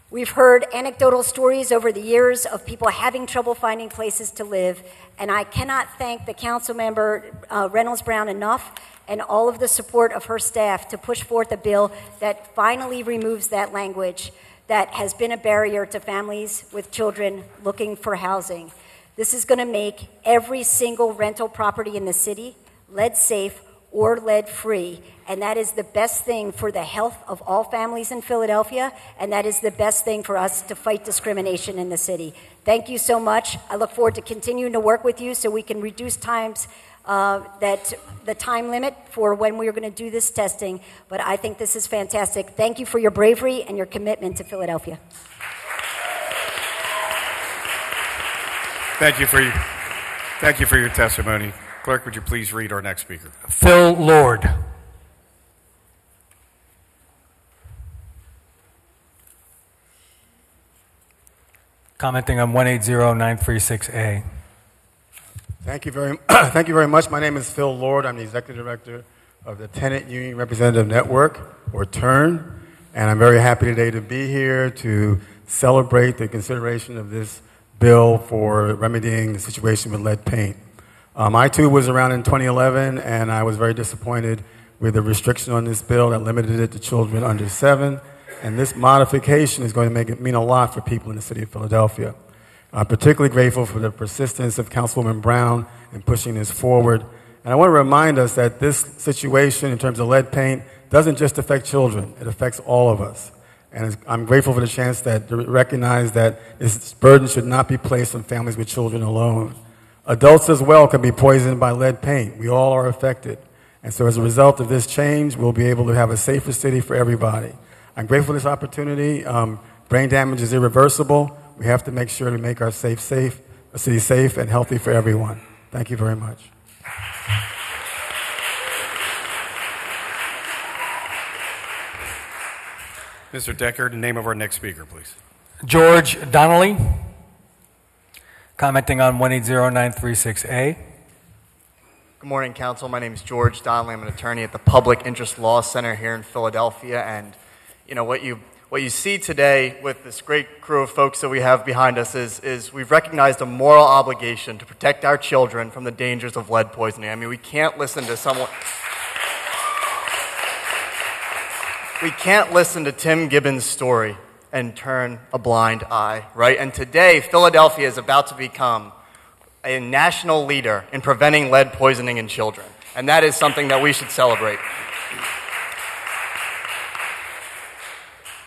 We've heard anecdotal stories over the years of people having trouble finding places to live, and I cannot thank the Councilmember Reynolds Brown enough and all of the support of her staff to push forth a bill that finally removes that language that has been a barrier to families with children looking for housing. This is going to make every single rental property in the city lead safe or lead free, and that is the best thing for the health of all families in Philadelphia, and that is the best thing for us to fight discrimination in the city. Thank you so much. I look forward to continuing to work with you so we can reduce the time limit for when we are going to do this testing, but I think this is fantastic. Thank you for your bravery and your commitment to Philadelphia. Thank you for your testimony. Clerk, would you please read our next speaker? Phil Lord. Commenting on 180936A. Thank you very much. My name is Phil Lord. I'm the Executive Director of the Tenant Union Representative Network, or TURN, and I'm very happy today to be here to celebrate the consideration of this bill for remedying the situation with lead paint. I too was around in 2011, and I was very disappointed with the restriction on this bill that limited it to children under 7, and this modification is going to make it mean a lot for people in the city of Philadelphia. I'm particularly grateful for the persistence of Councilwoman Brown in pushing this forward, And I want to remind us that this situation in terms of lead paint doesn't just affect children, it affects all of us. And I'm grateful for the chance to recognize that this burden should not be placed on families with children alone. Adults as well can be poisoned by lead paint. We all are affected. And so as a result of this change, we'll be able to have a safer city for everybody. I'm grateful for this opportunity. Brain damage is irreversible. We have to make sure to make our city safe and healthy for everyone. Thank you very much. Mr. Decker, the name of our next speaker, please. George Donnelly, commenting on 180-936A. Good morning, Council. My name is George Donnelly. I'm an attorney at the Public Interest Law Center here in Philadelphia. And you know what you see today with this great crew of folks that we have behind us is we've recognized a moral obligation to protect our children from the dangers of lead poisoning. I mean, we can't listen to someone. We can't listen to Tim Gibbons' story and turn a blind eye, right? And today, Philadelphia is about to become a national leader in preventing lead poisoning in children. And that is something that we should celebrate.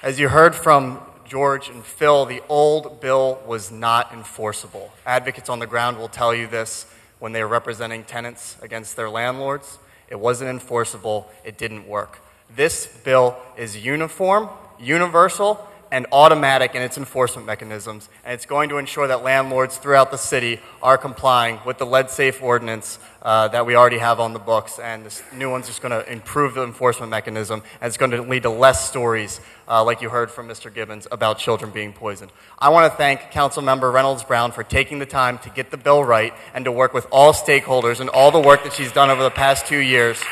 As you heard from George and Phil, the old bill was not enforceable. Advocates on the ground will tell you this when they are representing tenants against their landlords. It wasn't enforceable. It didn't work. This bill is uniform, universal, and automatic in its enforcement mechanisms, and it's going to ensure that landlords throughout the city are complying with the lead-safe ordinance that we already have on the books, and this new one's just going to improve the enforcement mechanism, and it's going to lead to less stories like you heard from Mr. Gibbons about children being poisoned. I want to thank Councilmember Reynolds Brown for taking the time to get the bill right and to work with all stakeholders and all the work that she's done over the past 2 years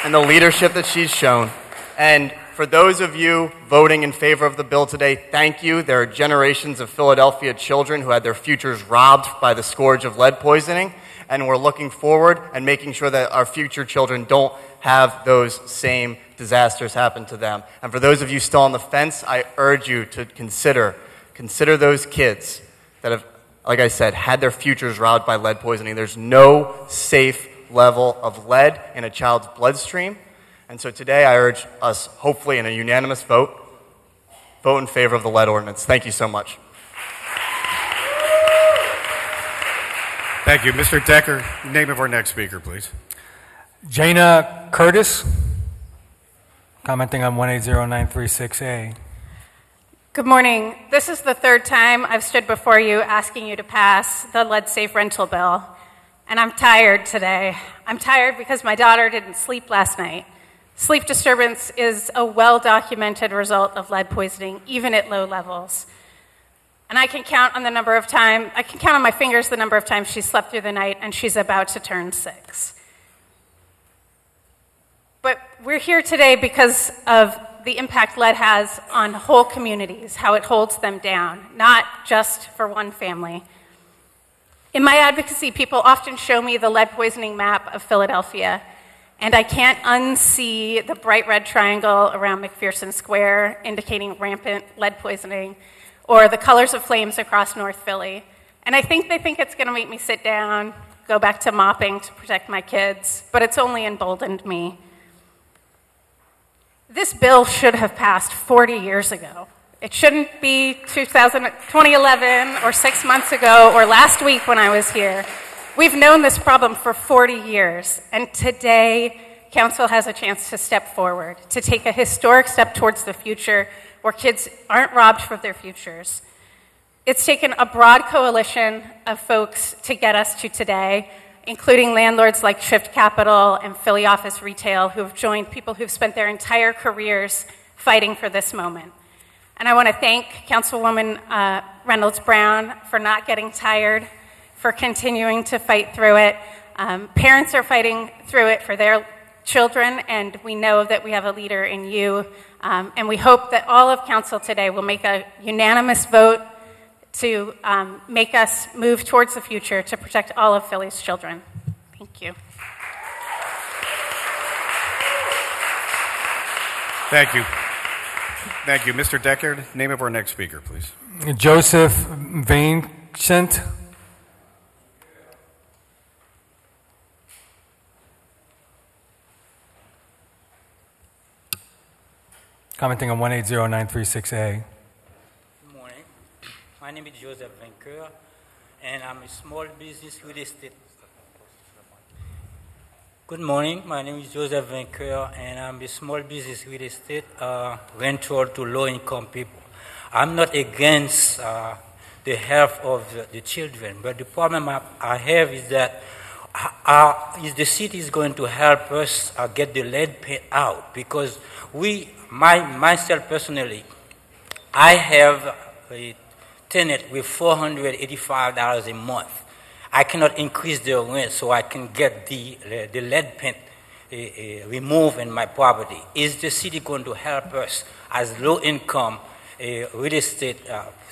and the leadership that she's shown. And for those of you voting in favor of the bill today, thank you. There are generations of Philadelphia children who had their futures robbed by the scourge of lead poisoning, and we're looking forward and making sure that our future children don't have those same disasters happen to them. And for those of you still on the fence, I urge you to consider those kids that have, like I said, had their futures robbed by lead poisoning. There's no safe level of lead in a child's bloodstream. And so today I urge us, hopefully in a unanimous vote in favor of the lead ordinance. Thank you so much. Thank you. Mr. Decker, name of our next speaker, please. Jana Curtis, commenting on 180-936A. Good morning. This is the third time I've stood before you asking you to pass the lead-safe rental bill. And I'm tired today. I'm tired because my daughter didn't sleep last night. Sleep disturbance is a well-documented result of lead poisoning, even at low levels. And I can count on my fingers the number of times she slept through the night, and she's about to turn 6. But we're here today because of the impact lead has on whole communities, how it holds them down, not just for one family. In my advocacy, people often show me the lead poisoning map of Philadelphia, and I can't unsee the bright red triangle around McPherson Square indicating rampant lead poisoning, or the colors of flames across North Philly. And I think they think it's going to make me sit down, go back to mopping to protect my kids, but it's only emboldened me. This bill should have passed 40 years ago. It shouldn't be 2011 or 6 months ago or last week when I was here. We've known this problem for 40 years, and today Council has a chance to step forward, to take a historic step towards the future where kids aren't robbed from their futures. It's taken a broad coalition of folks to get us to today, including landlords like Shift Capital and Philly Office Retail, who have joined people who've spent their entire careers fighting for this moment. And I want to thank Councilwoman Reynolds Brown for not getting tired, for continuing to fight through it. Parents are fighting through it for their children, and we know that we have a leader in you. And we hope that all of Council today will make a unanimous vote to make us move towards the future to protect all of Philly's children. Thank you. Thank you. Thank you. Mr. Decker, name of our next speaker, please. Joseph Vincent, Commenting on 1809368A. Good morning. My name is Joseph Vainqueur, and I'm a small business real estate. Good morning. My name is Joseph Vainqueur, and I'm a small business real estate rental to low-income people. I'm not against the health of the children, but the problem I have is that is the city is going to help us get the lead paint out, because myself personally, I have a tenant with $485 a month. I cannot increase the rent so I can get the lead paint removed in my property. Is the city going to help us as low income real estate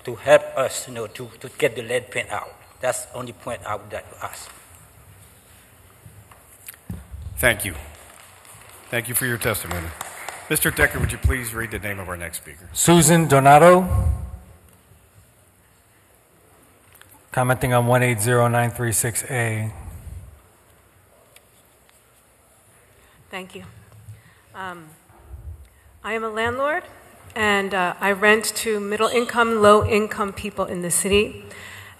to help us, to get the lead paint out? That's the only point I would like to ask. Thank you. Thank you for your testimony. Mr. Decker, would you please read the name of our next speaker? Susan Donato. Commenting on 1809368A. Thank you. I am a landlord, and I rent to middle-income, low-income people in the city,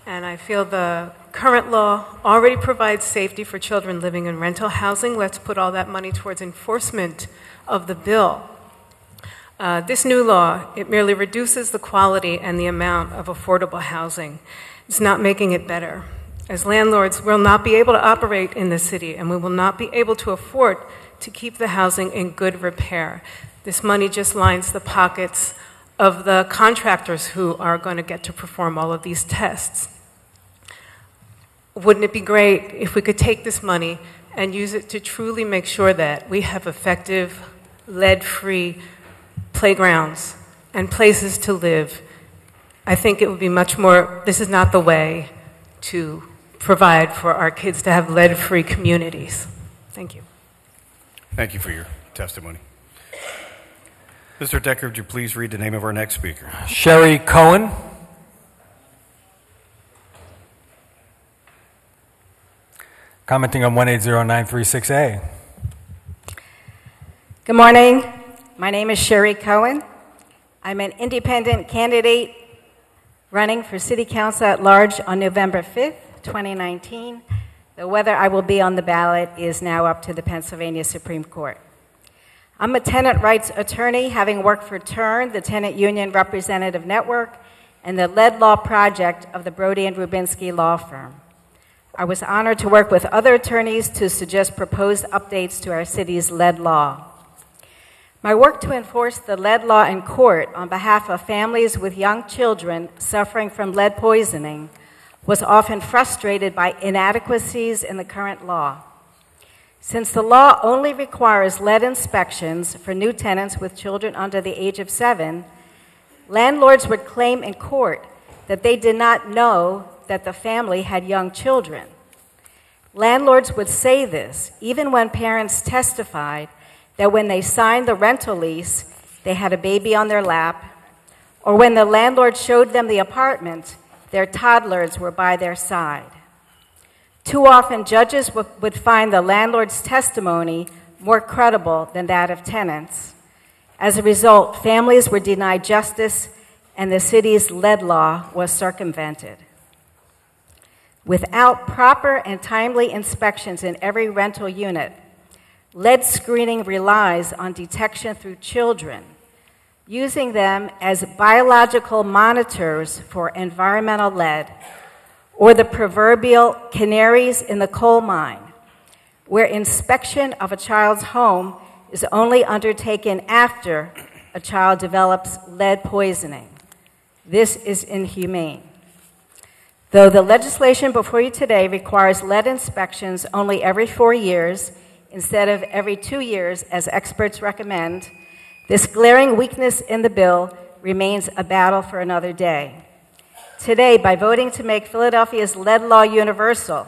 and I feel the current law already provides safety for children living in rental housing. Let's put all that money towards enforcement of the bill. This new law, it merely reduces the quality and the amount of affordable housing. It's not making it better. As landlords, we'll not be able to operate in the city, and we will not be able to afford to keep the housing in good repair. This money just lines the pockets of the contractors who are going to get to perform all of these tests. Wouldn't it be great if we could take this money and use it to truly make sure that we have effective, lead-free playgrounds and places to live? I think it would be much more, this is not the way to provide for our kids to have lead-free communities. Thank you. Thank you for your testimony. Mr. Decker, would you please read the name of our next speaker? Sherry Cohen. Commenting on 1809368A. Good morning. My name is Sherry Cohen. I'm an independent candidate running for City Council at large on November 5th, 2019. Whether I will be on the ballot is now up to the Pennsylvania Supreme Court. I'm a tenant rights attorney, having worked for TURN, the Tenant Union Representative Network, and the Lead Law Project of the Brody and Rubinsky Law Firm. I was honored to work with other attorneys to suggest proposed updates to our city's lead law. My work to enforce the lead law in court on behalf of families with young children suffering from lead poisoning was often frustrated by inadequacies in the current law. Since the law only requires lead inspections for new tenants with children under the age of 7, landlords would claim in court that they did not know that the family had young children. Landlords would say this even when parents testified that when they signed the rental lease, they had a baby on their lap, or when the landlord showed them the apartment, their toddlers were by their side. Too often, judges would find the landlord's testimony more credible than that of tenants. As a result, families were denied justice, and the city's lead law was circumvented. Without proper and timely inspections in every rental unit, lead screening relies on detection through children, using them as biological monitors for environmental lead, or the proverbial canaries in the coal mine, where inspection of a child's home is only undertaken after a child develops lead poisoning. This is inhumane. Though the legislation before you today requires lead inspections only every 4 years instead of every 2 years as experts recommend, this glaring weakness in the bill remains a battle for another day. Today, by voting to make Philadelphia's lead law universal,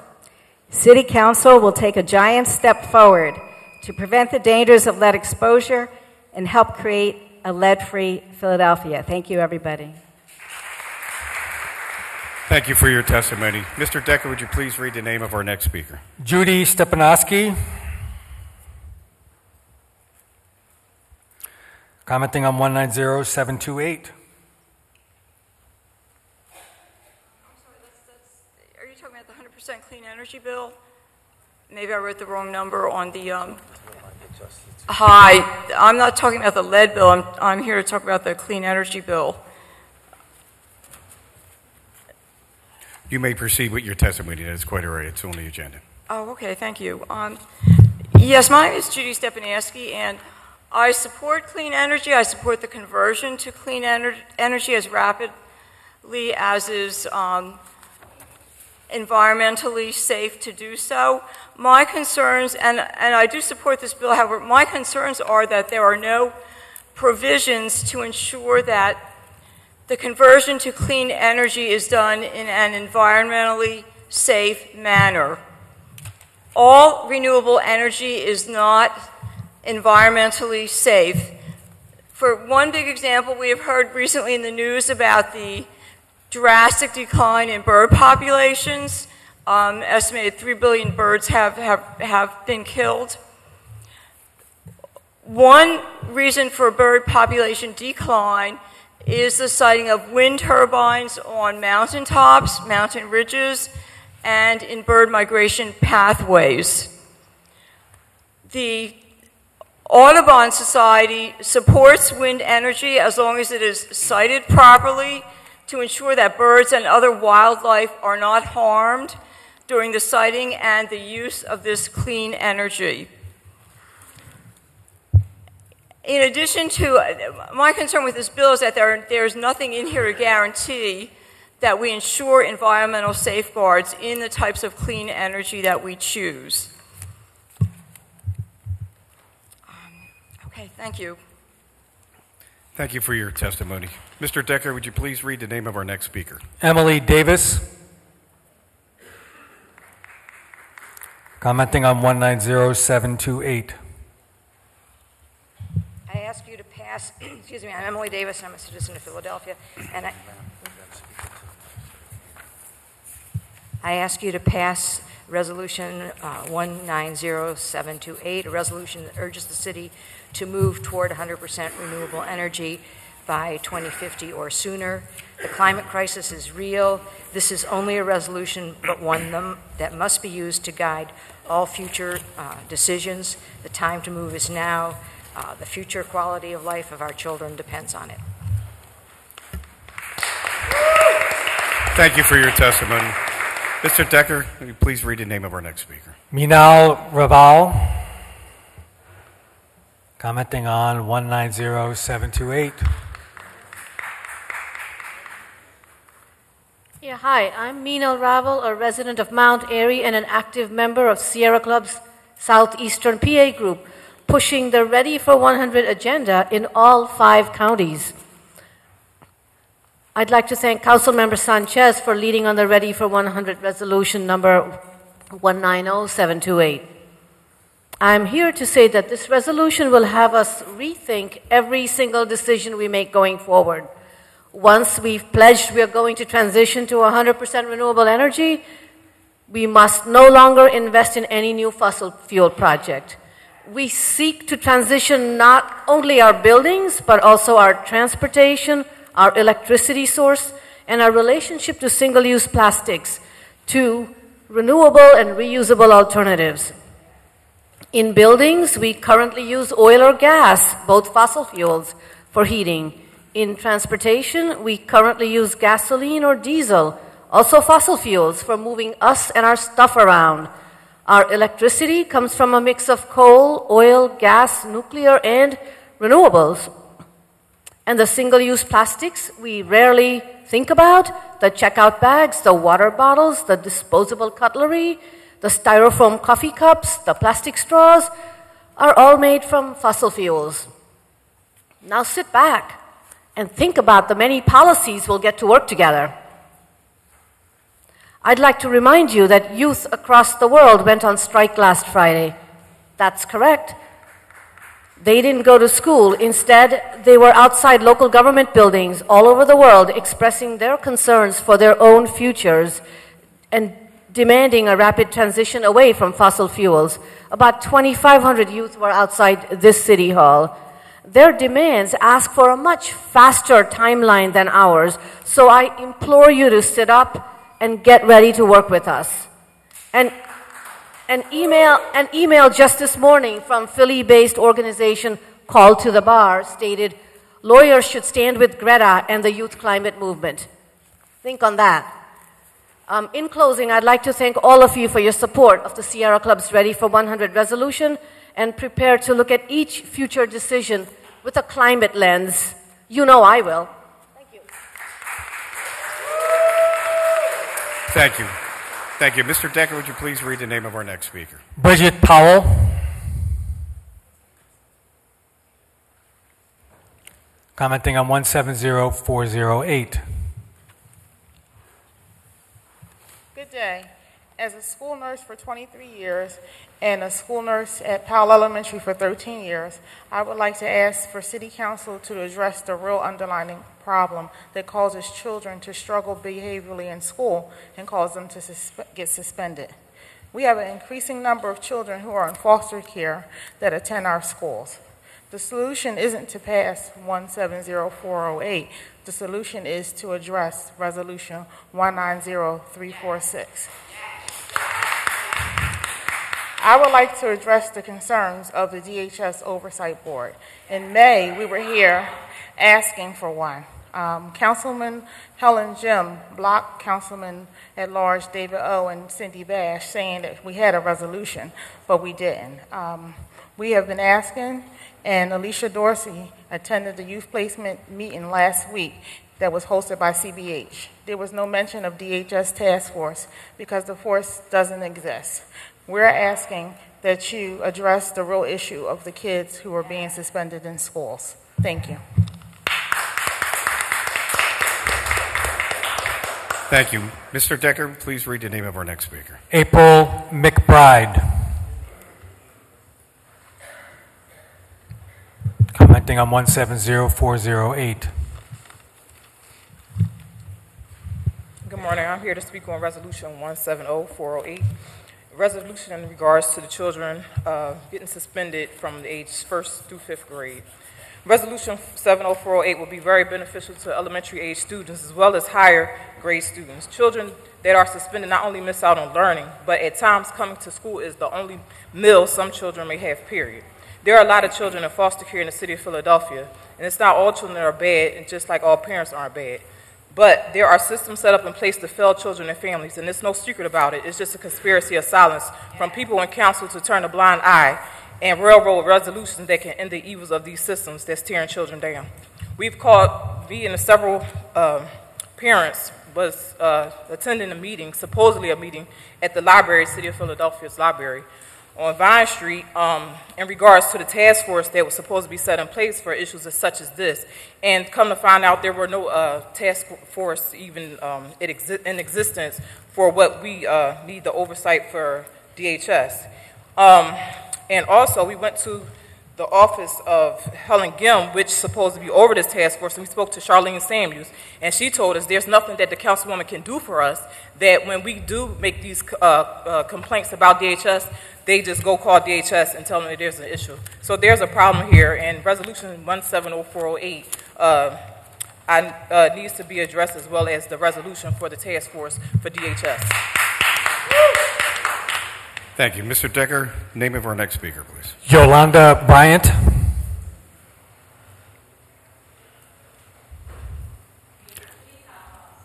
City Council will take a giant step forward to prevent the dangers of lead exposure and help create a lead-free Philadelphia. Thank you, everybody. Thank you for your testimony. Mr. Decker, would you please read the name of our next speaker? Judy Stepanowski. Commenting on 190728. Are you talking about the 100% clean energy bill? Maybe I wrote the wrong number on the, Hi, I'm not talking about the lead bill. I'm here to talk about the clean energy bill. You may proceed with your testimony. That's quite all right. It's on the agenda. Oh, okay, thank you. Yes, my name is Judy Stepanovsky, and I support clean energy. I support the conversion to clean energy as rapidly as is environmentally safe to do so. My concerns, and I do support this bill, however, my concerns are that there are no provisions to ensure that the conversion to clean energy is done in an environmentally safe manner. All renewable energy is not environmentally safe. For one big example, we have heard recently in the news about the drastic decline in bird populations. Estimated 3 billion birds have been killed. One reason for bird population decline is the sighting of wind turbines on mountaintops, mountain ridges, and in bird migration pathways. The Audubon Society supports wind energy as long as it is sited properly to ensure that birds and other wildlife are not harmed during the siting and the use of this clean energy. In addition to, my concern with this bill is that there's nothing in here to guarantee that we ensure environmental safeguards in the types of clean energy that we choose. Okay, thank you. Thank you for your testimony. Mr. Decker, would you please read the name of our next speaker? Emily Davis. Commenting on 190728. I ask you to pass, excuse me, I'm Emily Davis, I'm a citizen of Philadelphia, and I ask you to pass Resolution 190728, a resolution that urges the city to move toward 100% renewable energy by 2050 or sooner. The climate crisis is real. This is only a resolution, but one that must be used to guide all future decisions. The time to move is now. The future quality of life of our children depends on it. Thank you for your testimony. Mr. Decker, will you please read the name of our next speaker? Minal Rabbi. Commenting on 190728. Yeah, hi, I'm Minal Ravel, a resident of Mount Airy and an active member of Sierra Club's Southeastern PA group, pushing the Ready for 100 agenda in all 5 counties. I'd like to thank Councilmember Sanchez for leading on the Ready for 100 resolution number 190728. I'm here to say that this resolution will have us rethink every single decision we make going forward. Once we've pledged we are going to transition to 100% renewable energy, we must no longer invest in any new fossil fuel project. We seek to transition not only our buildings, but also our transportation, our electricity source, and our relationship to single-use plastics to renewable and reusable alternatives. In buildings, we currently use oil or gas, both fossil fuels, for heating. In transportation, we currently use gasoline or diesel, also fossil fuels, for moving us and our stuff around. Our electricity comes from a mix of coal, oil, gas, nuclear, and renewables. And the single-use plastics we rarely think about, the checkout bags, the water bottles, the disposable cutlery, the styrofoam coffee cups, the plastic straws, are all made from fossil fuels. Now sit back and think about the many policies we'll get to work together. I'd like to remind you that youth across the world went on strike last Friday. That's correct. They didn't go to school. Instead, they were outside local government buildings all over the world expressing their concerns for their own futures and demanding a rapid transition away from fossil fuels. About 2,500 youth were outside this city hall. Their demands ask for a much faster timeline than ours, so I implore you to sit up and get ready to work with us. An email just this morning from Philly-based organization Call to the Bar stated, lawyers should stand with Greta and the youth climate movement. Think on that. In closing, I'd like to thank all of you for your support of the Sierra Club's Ready for 100 resolution and prepare to look at each future decision with a climate lens. You know I will. Thank you. Thank you. Mr. Decker, would you please read the name of our next speaker? Bridget Powell. Commenting on 170408. Good day. As a school nurse for 23 years and a school nurse at Powell Elementary for 13 years, I would like to ask for City Council to address the real underlying problem that causes children to struggle behaviorally in school and cause them to get suspended. We have an increasing number of children who are in foster care that attend our schools. The solution isn't to pass 170408. The solution is to address Resolution 190346. I would like to address the concerns of the DHS Oversight Board. In May, we were here asking for one. Councilman Helen Jim blocked Councilman at Large David O. and Cindy Bash saying that we had a resolution, but we didn't. We have been asking, and Alicia Dorsey attended the youth placement meeting last week that was hosted by CBH. There was no mention of DHS task force because the force doesn't exist. We're asking that you address the real issue of the kids who are being suspended in schools. Thank you. Thank you. Mr. Decker, please read the name of our next speaker. April McBride. Commenting on 170408. Good morning. I'm here to speak on Resolution 170408. Resolution in regards to the children getting suspended from the age 1st through 5th grade. Resolution 70408 will be very beneficial to elementary age students as well as higher grade students. Children that are suspended not only miss out on learning, but at times coming to school is the only meal some children may have, period. There are a lot of children in foster care in the city of Philadelphia, and it's not all children that are bad, and just like all parents aren't bad. But there are systems set up in place to fail children and families, and there's no secret about it. It's just a conspiracy of silence from people in council to turn a blind eye and railroad resolutions that can end the evils of these systems that's tearing children down. We've called, me and several parents was attending a meeting, supposedly a meeting, at the library, City of Philadelphia's library, on Vine Street in regards to the task force that was supposed to be set in place for issues such as this. And come to find out there were no task force even in existence for what we need the oversight for DHS. And also we went to the office of Helen Gim, which is supposed to be over this task force, and we spoke to Charlene Samuels, and she told us there's nothing that the councilwoman can do for us, that when we do make these complaints about DHS, they just go call DHS and tell them that there's an issue. So there's a problem here, and Resolution 170408 needs to be addressed as well as the resolution for the task force for DHS. Thank you. Mr. Decker, name of our next speaker, please. Yolanda Bryant.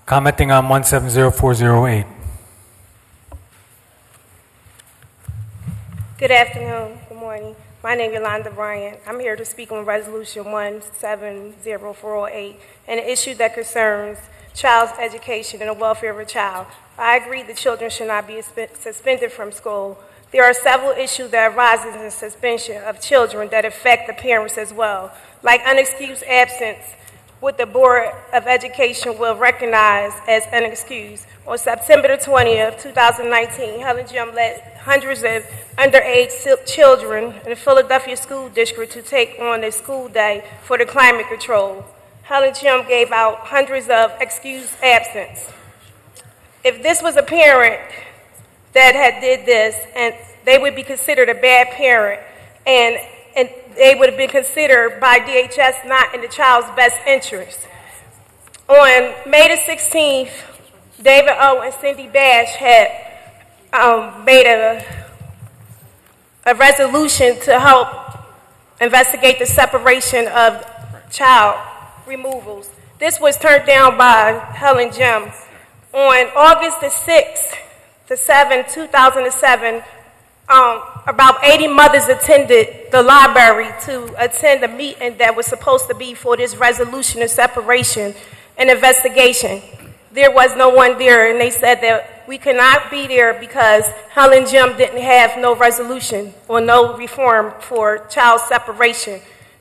Commenting on 170408. Good afternoon. Good morning. My name is Yolanda Bryant. I'm here to speak on Resolution 170408, an issue that concerns child's education and the welfare of a child. I agree that children should not be suspended from school. There are several issues that arise in the suspension of children that affect the parents as well, like unexcused absence, what the Board of Education will recognize as unexcused. On September the 20th, 2019, Helen Jim led hundreds of underage children in the Philadelphia School District to take on a school day for the climate control. Helen Jim gave out hundreds of excused absence. If this was a parent that had did this, and they would be considered a bad parent, and and they would have been considered by DHS not in the child's best interest. On May the 16th, David O. and Cindy Bash had made a resolution to help investigate the separation of child removals. This was turned down by Helen Jim. On August the 6th, the 7th, 2007, about 80 mothers attended the library to attend a meeting that was supposed to be for this resolution of separation and investigation. There was no one there, and they said that we could not be there because Helen Jim didn't have no resolution or no reform for child separation.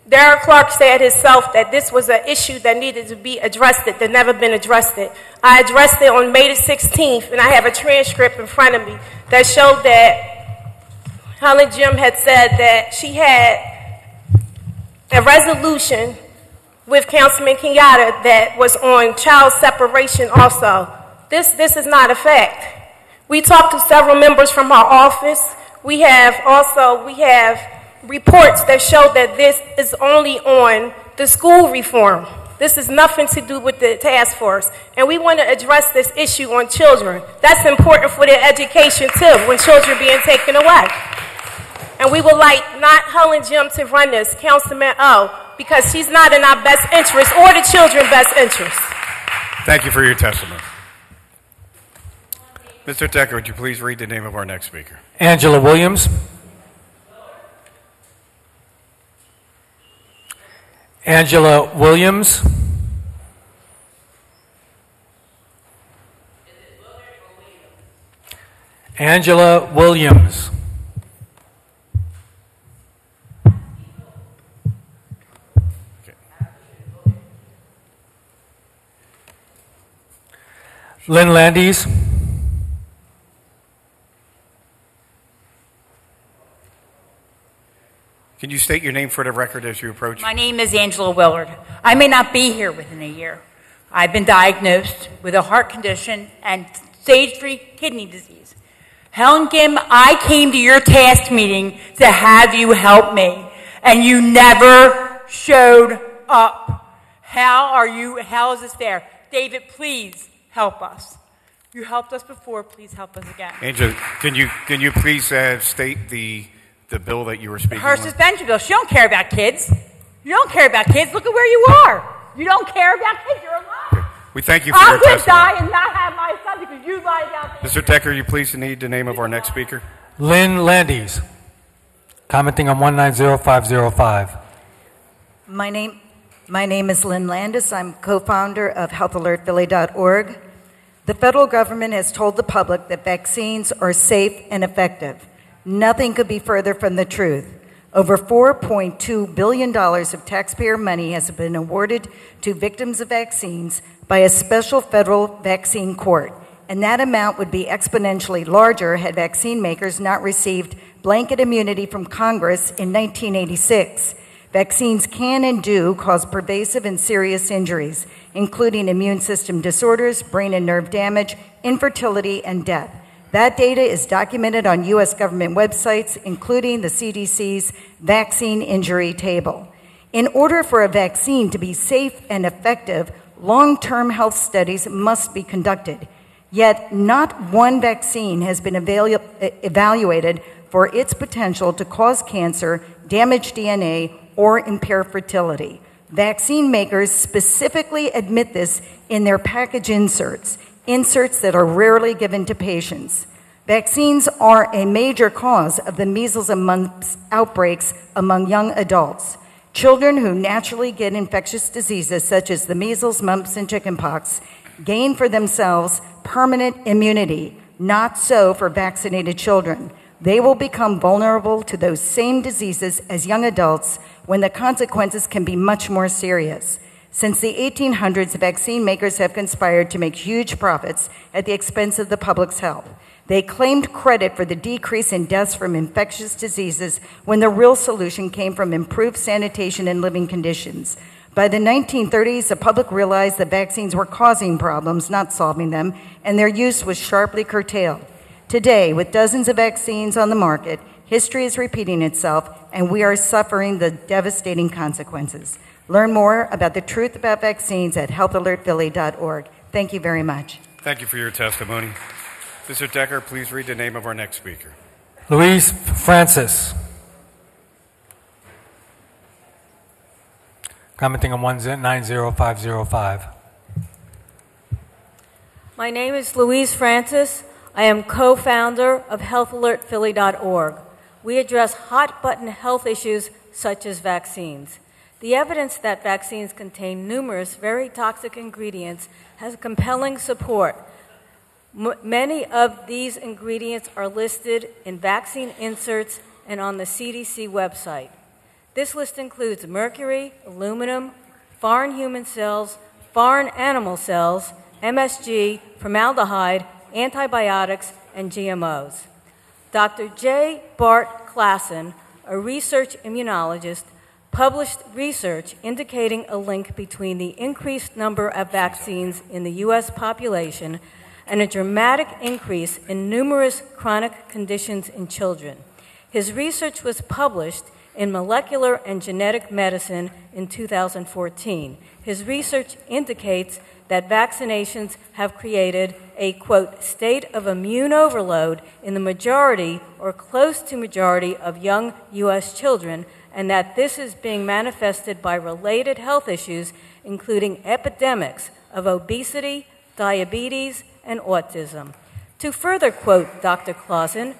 Darren Clark said himself that this was an issue that needed to be addressed, that never been addressed. I addressed it on May the 16th, and I have a transcript in front of me that showed that Helen Jim had said that she had a resolution with Councilman Kenyatta that was on child separation also. This is not a fact. We talked to several members from our office. We have reports that show that this is only on the school reform. This is nothing to do with the task force. And we want to address this issue on children. That's important for their education too, when children are being taken away. And we would like not Helen Jim to run this, Councilman O, because she's not in our best interest or the children's best interest. Thank you for your testimony. Mr. Decker, would you please read the name of our next speaker? Angela Williams. Angela Williams. Angela Williams. Lynn Landis. Can you state your name for the record as you approach? My name is Angela Willard. I may not be here within a year. I've been diagnosed with a heart condition and stage 3 kidney disease. Helen Kim, I came to your task meeting to have you help me, and you never showed up. How is this fair? David, please help us. You helped us before, please help us again. Angela, can you please state the bill that you were speaking Her on? suspension bill. She don't care about kids. You don't care about kids. Look at where you are. You don't care about kids. You're alive. We thank you for your I would testimony. die and not have my son because you lied about kids. Mr. Decker, you please need the name of our next speaker? Lynn Landis. Commenting on 190505. My name is Lynn Landis. I'm co-founder of healthalertphilly.org. The federal government has told the public that vaccines are safe and effective. Nothing could be further from the truth. Over $4.2 billion of taxpayer money has been awarded to victims of vaccines by a special federal vaccine court, and that amount would be exponentially larger had vaccine makers not received blanket immunity from Congress in 1986. Vaccines can and do cause pervasive and serious injuries, including immune system disorders, brain and nerve damage, infertility, and death. That data is documented on U.S. government websites, including the CDC's Vaccine Injury Table. In order for a vaccine to be safe and effective, long-term health studies must be conducted. Yet, not one vaccine has been evaluated for its potential to cause cancer, damage DNA, or impair fertility. Vaccine makers specifically admit this in their package inserts that are rarely given to patients. Vaccines are a major cause of the measles and mumps outbreaks among young adults. Children who naturally get infectious diseases such as the measles, mumps, and chickenpox gain for themselves permanent immunity, not so for vaccinated children. They will become vulnerable to those same diseases as young adults when the consequences can be much more serious. Since the 1800s, vaccine makers have conspired to make huge profits at the expense of the public's health. They claimed credit for the decrease in deaths from infectious diseases when the real solution came from improved sanitation and living conditions. By the 1930s, the public realized that vaccines were causing problems, not solving them, and their use was sharply curtailed. Today, with dozens of vaccines on the market, History is repeating itself, and we are suffering the devastating consequences. Learn more about the truth about vaccines at healthalertphilly.org. Thank you very much. Thank you for your testimony. Mr. Decker, please read the name of our next speaker. Louise Francis. Commenting on 190505. My name is Louise Francis. I am co-founder of healthalertphilly.org. We address hot-button health issues such as vaccines. The evidence that vaccines contain numerous very toxic ingredients has compelling support. Many of these ingredients are listed in vaccine inserts and on the CDC website. This list includes mercury, aluminum, foreign human cells, foreign animal cells, MSG, formaldehyde, antibiotics, and GMOs. Dr. J. Bart Klassen, a research immunologist, published research indicating a link between the increased number of vaccines in the U.S. population and a dramatic increase in numerous chronic conditions in children. His research was published in Molecular and Genetic Medicine in 2014. His research indicates that vaccinations have created a, quote, state of immune overload in the majority or close to majority of young U.S. children, and that this is being manifested by related health issues, including epidemics of obesity, diabetes, and autism. To further quote Dr. Clausen,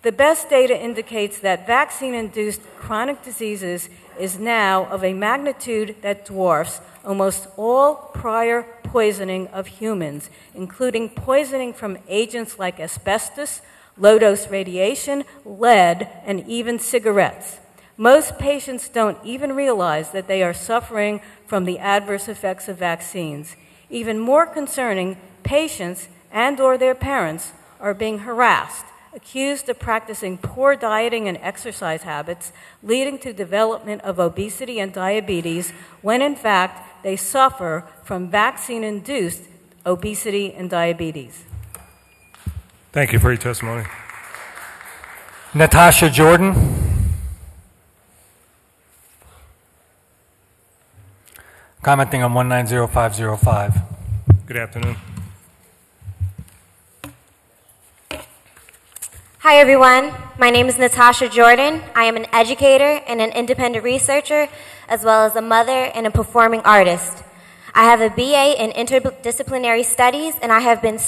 the best data indicates that vaccine-induced chronic diseases is now of a magnitude that dwarfs almost all prior poisoning of humans, including poisoning from agents like asbestos, low-dose radiation, lead, and even cigarettes. Most patients don't even realize that they are suffering from the adverse effects of vaccines. Even more concerning, patients and/or their parents are being harassed, accused of practicing poor dieting and exercise habits, leading to development of obesity and diabetes, when in fact they suffer from vaccine-induced obesity and diabetes. Thank you for your testimony. Natasha Jordan. Commenting on 190505. Good afternoon. Hi everyone, my name is Natasha Jordan. I am an educator and an independent researcher, as well as a mother and a performing artist. I have a BA in interdisciplinary studies, and I have been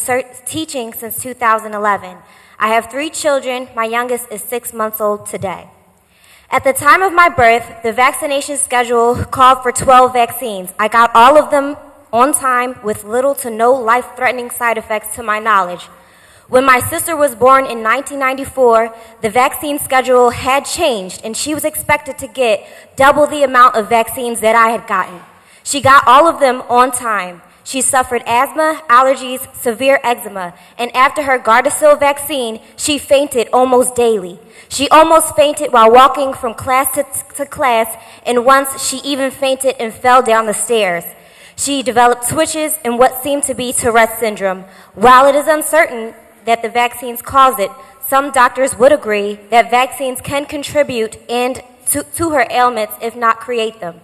teaching since 2011. I have 3 children. My youngest is 6 months old today. At the time of my birth, the vaccination schedule called for 12 vaccines. I got all of them on time with little to no life-threatening side effects to my knowledge. When my sister was born in 1994, the vaccine schedule had changed, and she was expected to get double the amount of vaccines that I had gotten. She got all of them on time. She suffered asthma, allergies, severe eczema, and after her Gardasil vaccine, she fainted almost daily. She almost fainted while walking from class to class, and once she even fainted and fell down the stairs. She developed twitches and what seemed to be Tourette's syndrome. While it is uncertain that the vaccines cause it, some doctors would agree that vaccines can contribute to her ailments, if not create them.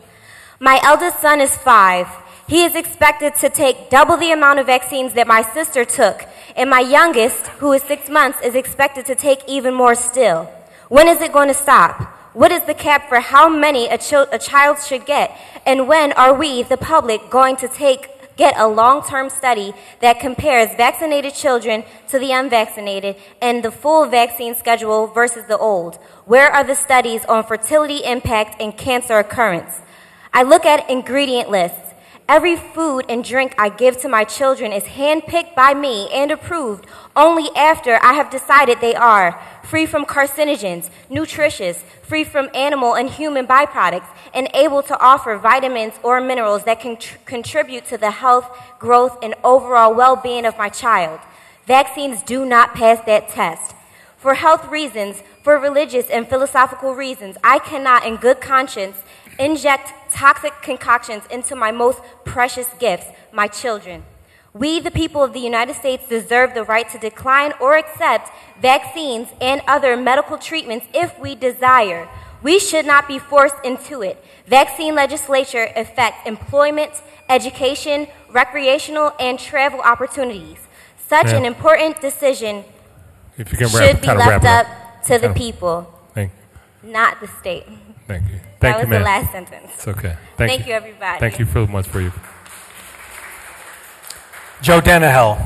My eldest son is 5. He is expected to take double the amount of vaccines that my sister took, and my youngest, who is 6 months, is expected to take even more still. When is it going to stop? What is the cap for how many a child should get? And when are we, the public, going to get a long-term study that compares vaccinated children to the unvaccinated and the full vaccine schedule versus the old? Where are the studies on fertility impact and cancer occurrence? I look at ingredient lists. Every food and drink I give to my children is handpicked by me and approved only after I have decided they are free from carcinogens, nutritious, free from animal and human byproducts, and able to offer vitamins or minerals that can contribute to the health, growth, and overall well-being of my child. Vaccines do not pass that test. For health reasons, for religious and philosophical reasons, I cannot in good conscience inject toxic concoctions into my most precious gifts, my children. We, the people of the United States, deserve the right to decline or accept vaccines and other medical treatments if we desire. We should not be forced into it. Vaccine legislation affects employment, education, recreational, and travel opportunities. Such an important decision if you can should be left up to the Kind of- people, Thank not the state. Thank you. That Thank was you, ma'am. the last sentence. It's okay. Thank you, everybody. Thank you so much for you. Joe Danahill,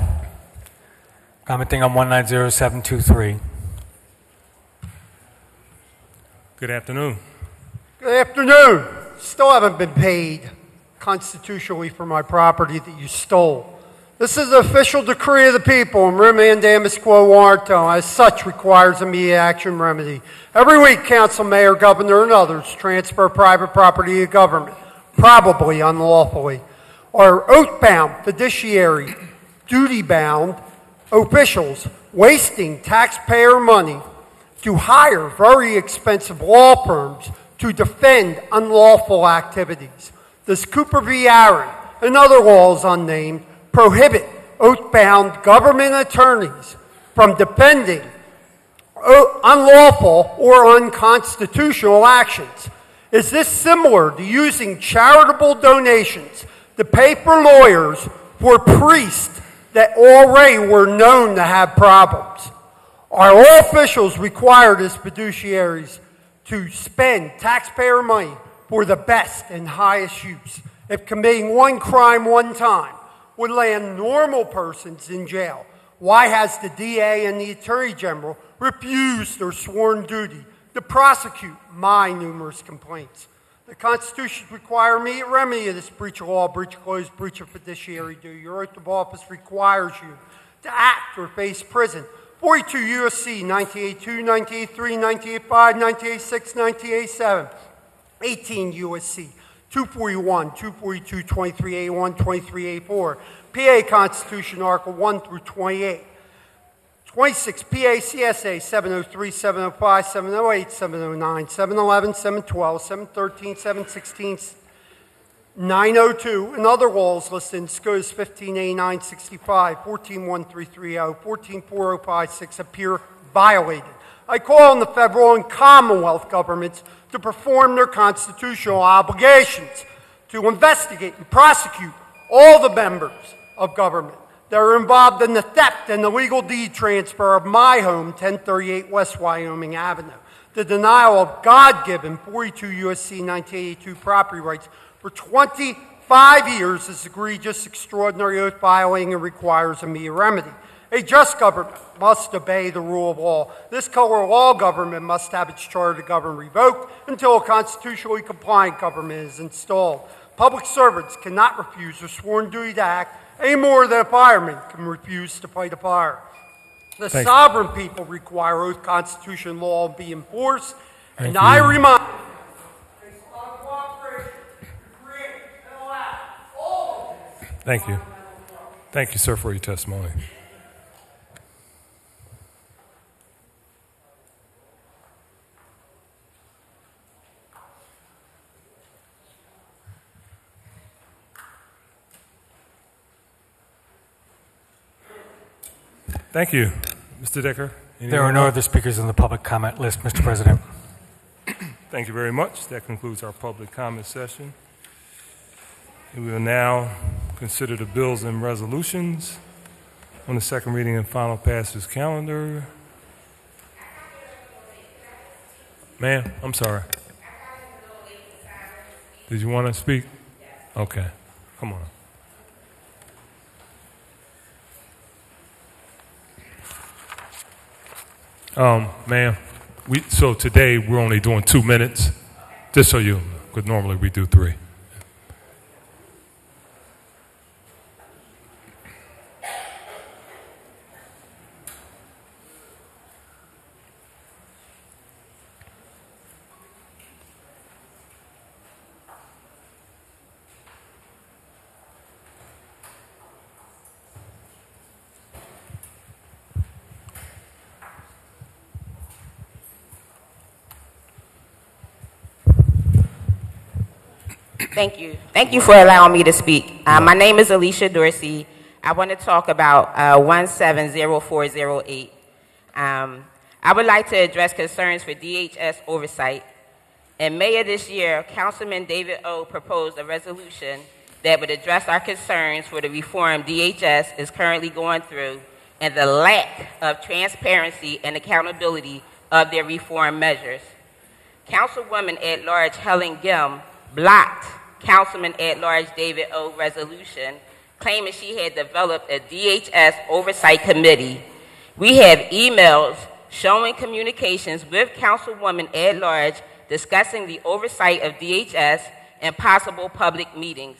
commenting on 190723. Good afternoon. Good afternoon. Still haven't been paid constitutionally for my property that you stole. This is the official decree of the people, and rem mandamus quo warranto, as such requires immediate action remedy. Every week, council, mayor, governor, and others transfer private property to government, probably unlawfully, are oath-bound, fiduciary, duty-bound officials wasting taxpayer money to hire very expensive law firms to defend unlawful activities. This Cooper v. Aaron and other laws unnamed prohibit oath-bound government attorneys from defending unlawful or unconstitutional actions. Is this similar to using charitable donations to pay for lawyers for priests that already were known to have problems? Are all officials required as fiduciaries to spend taxpayer money for the best and highest use? If committing one crime one time would land normal persons in jail, why has the DA and the Attorney General refused their sworn duty to prosecute my numerous complaints? The Constitution requires immediate remedy of this breach of law, breach of clause, breach of fiduciary duty. Your oath of office requires you to act or face prison. 42 U.S.C. 1982, 1983, 1985, 1986, 1987. 18 U.S.C. 241, 242, 23A1, 23A4. PA Constitution, Article 1 through 28. 26 PA CSA 703, 705, 708, 709, 711, 712, 713, 716, 902, and other laws listed in SCOTUS 15A965, 141330, 144056 appear violated. I call on the federal and Commonwealth governments to perform their constitutional obligations, to investigate and prosecute all the members of government that are involved in the theft and illegal deed transfer of my home, 1038 West Wyoming Avenue, the denial of God-given 42 U.S.C. 1982 property rights for 25 years is egregious, extraordinary, oath-violating, and requires immediate remedy. A just government must obey the rule of law. This color of law government must have its charter to govern revoked until a constitutionally compliant government is installed. Public servants cannot refuse their sworn duty to act any more than a fireman can refuse to fight a fire. The sovereign people require oath, constitution, law be enforced, and I remind Thank you. Thank you, sir, for your testimony. Thank you. Mr. Decker? There are no other speakers on the public comment list, Mr. President. Thank you very much. That concludes our public comment session. We will now consider the bills and resolutions on the second reading and final passage calendar. Ma'am, I'm sorry. Did you want to speak? Okay. Come on. Ma'am, so today we're only doing 2 minutes, just so you, because normally we do 3. Thank you. Thank you for allowing me to speak. My name is Alicia Dorsey, I want to talk about 170408. I would like to address concerns for DHS oversight. In May of this year, Councilman David O. proposed a resolution that would address our concerns for the reform DHS is currently going through and the lack of transparency and accountability of their reform measures. Councilwoman at Large Helen Gim blocked Councilman at Large David O. resolution, claiming she had developed a DHS oversight committee. We have emails showing communications with Councilwoman at Large discussing the oversight of DHS and possible public meetings.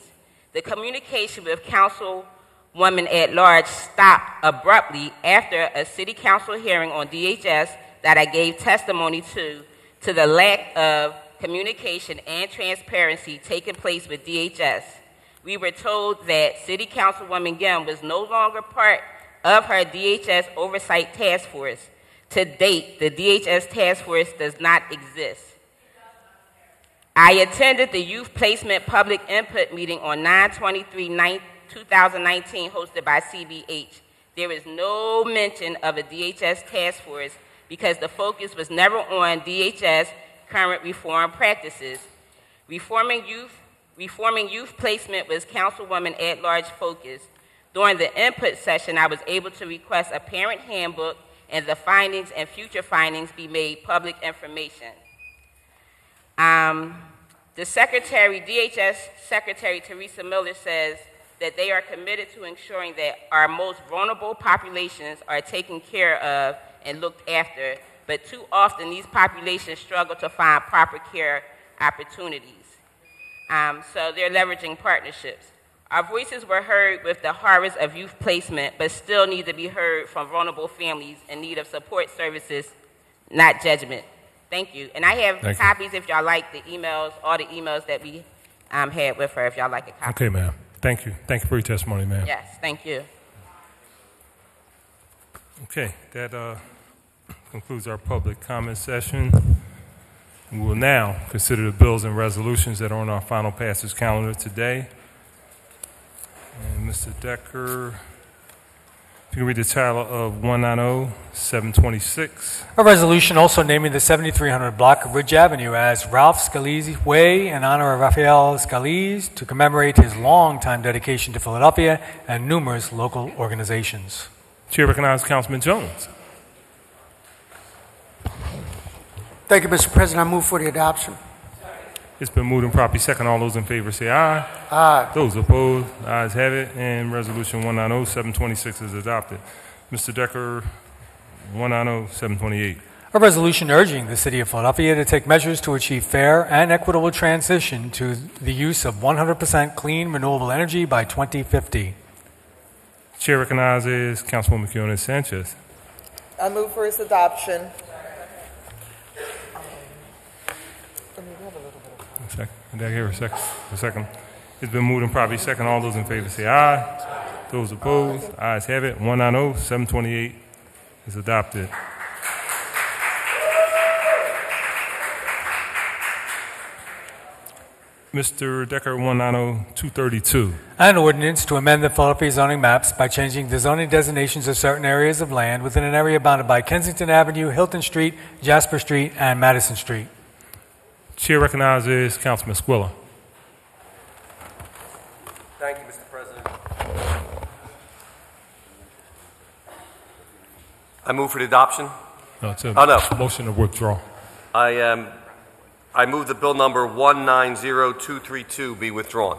The communication with Councilwoman at Large stopped abruptly after a city council hearing on DHS that I gave testimony to the lack of communication and transparency taking place with DHS. We were told that City Councilwoman Gim was no longer part of her DHS oversight task force. To date, the DHS task force does not exist. I attended the Youth Placement Public Input meeting on 9/23/2019 hosted by CBH. There is no mention of a DHS task force because the focus was never on DHS current reform practices. Reforming youth placement was Councilwoman at Large focus. During the input session, I was able to request a parent handbook and the findings and future findings be made public information. The DHS Secretary Teresa Miller says that they are committed to ensuring that our most vulnerable populations are taken care of and looked after, but too often these populations struggle to find proper care opportunities. So they're leveraging partnerships. Our voices were heard with the horrors of youth placement, but still need to be heard from vulnerable families in need of support services, not judgment. Thank you. And I have copies if y'all like the emails, all the emails that we had with her, if y'all like a copy. Okay, ma'am. Thank you. Thank you for your testimony, ma'am. Yes, thank you. Okay, that concludes our public comment session. We will now consider the bills and resolutions that are on our final passage calendar today. And Mr. Decker, if you can read the title of 190-726. A resolution also naming the 7300 block of Ridge Avenue as Ralph Scalise Way in honor of Raphael Scalise to commemorate his long-time dedication to Philadelphia and numerous local organizations. Chair recognizes Councilman Jones. Thank you, Mr. President. I move for the adoption. It's been moved and properly second. All those in favor say aye. Aye. Those opposed, ayes have it, and Resolution 190-726 is adopted. Mr. Decker, 190-728. A resolution urging the City of Philadelphia to take measures to achieve fair and equitable transition to the use of 100% clean, renewable energy by 2050. Chair recognizes Councilwoman Fiona Sanchez. I move for its adoption. Did I hear a second? It's been moved and properly second. All those in favor say aye. Those opposed, ayes have it. 190-728 is adopted. Mr. Decker, 190-232. An ordinance to amend the Philadelphia zoning maps by changing the zoning designations of certain areas of land within an area bounded by Kensington Avenue, Hilton Street, Jasper Street, and Madison Street. Chair recognizes Councilman Squilla. Thank you, Mr. President. I move for the adoption. No, it's a no. Motion to withdraw. I move that bill number 190-232 be withdrawn.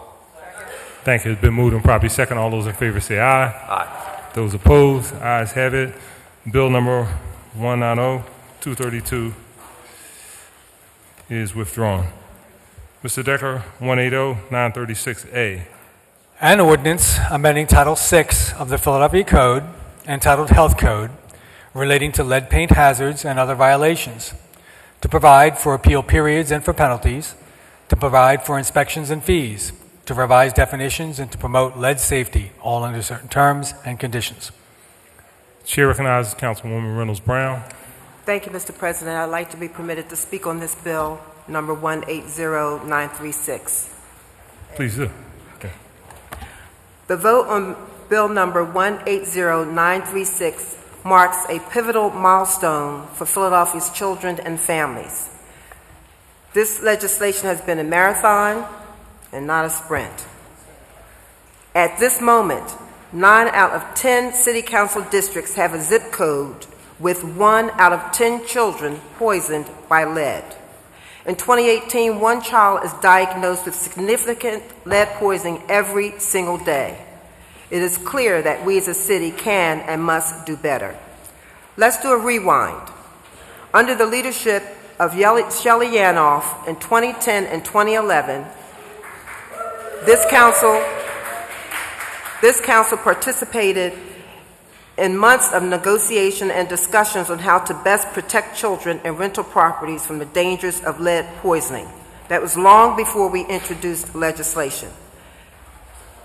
Thank you. It's been moved and properly second. All those in favor say aye. Aye. Those opposed, ayes have it. Bill number 190-232 is withdrawn. Mr. Decker, 180-936A. An ordinance amending Title VI of the Philadelphia Code, entitled Health Code, relating to lead paint hazards and other violations, to provide for appeal periods and for penalties, to provide for inspections and fees, to revise definitions, and to promote lead safety, all under certain terms and conditions. Chair recognizes Councilwoman Reynolds Brown. Thank you, Mr. President. I'd like to be permitted to speak on this bill, number 180-936. Please do. Okay. The vote on Bill number 180936 marks a pivotal milestone for Philadelphia's children and families. This legislation has been a marathon and not a sprint. At this moment, 9 out of 10 city council districts have a zip code with 1 out of 10 children poisoned by lead. In 2018, 1 child is diagnosed with significant lead poisoning every single day. It is clear that we as a city can and must do better. Let's do a rewind. Under the leadership of Shelley Yanoff in 2010 and 2011, this council participated in months of negotiation and discussions on how to best protect children and rental properties from the dangers of lead poisoning. That was long before we introduced legislation.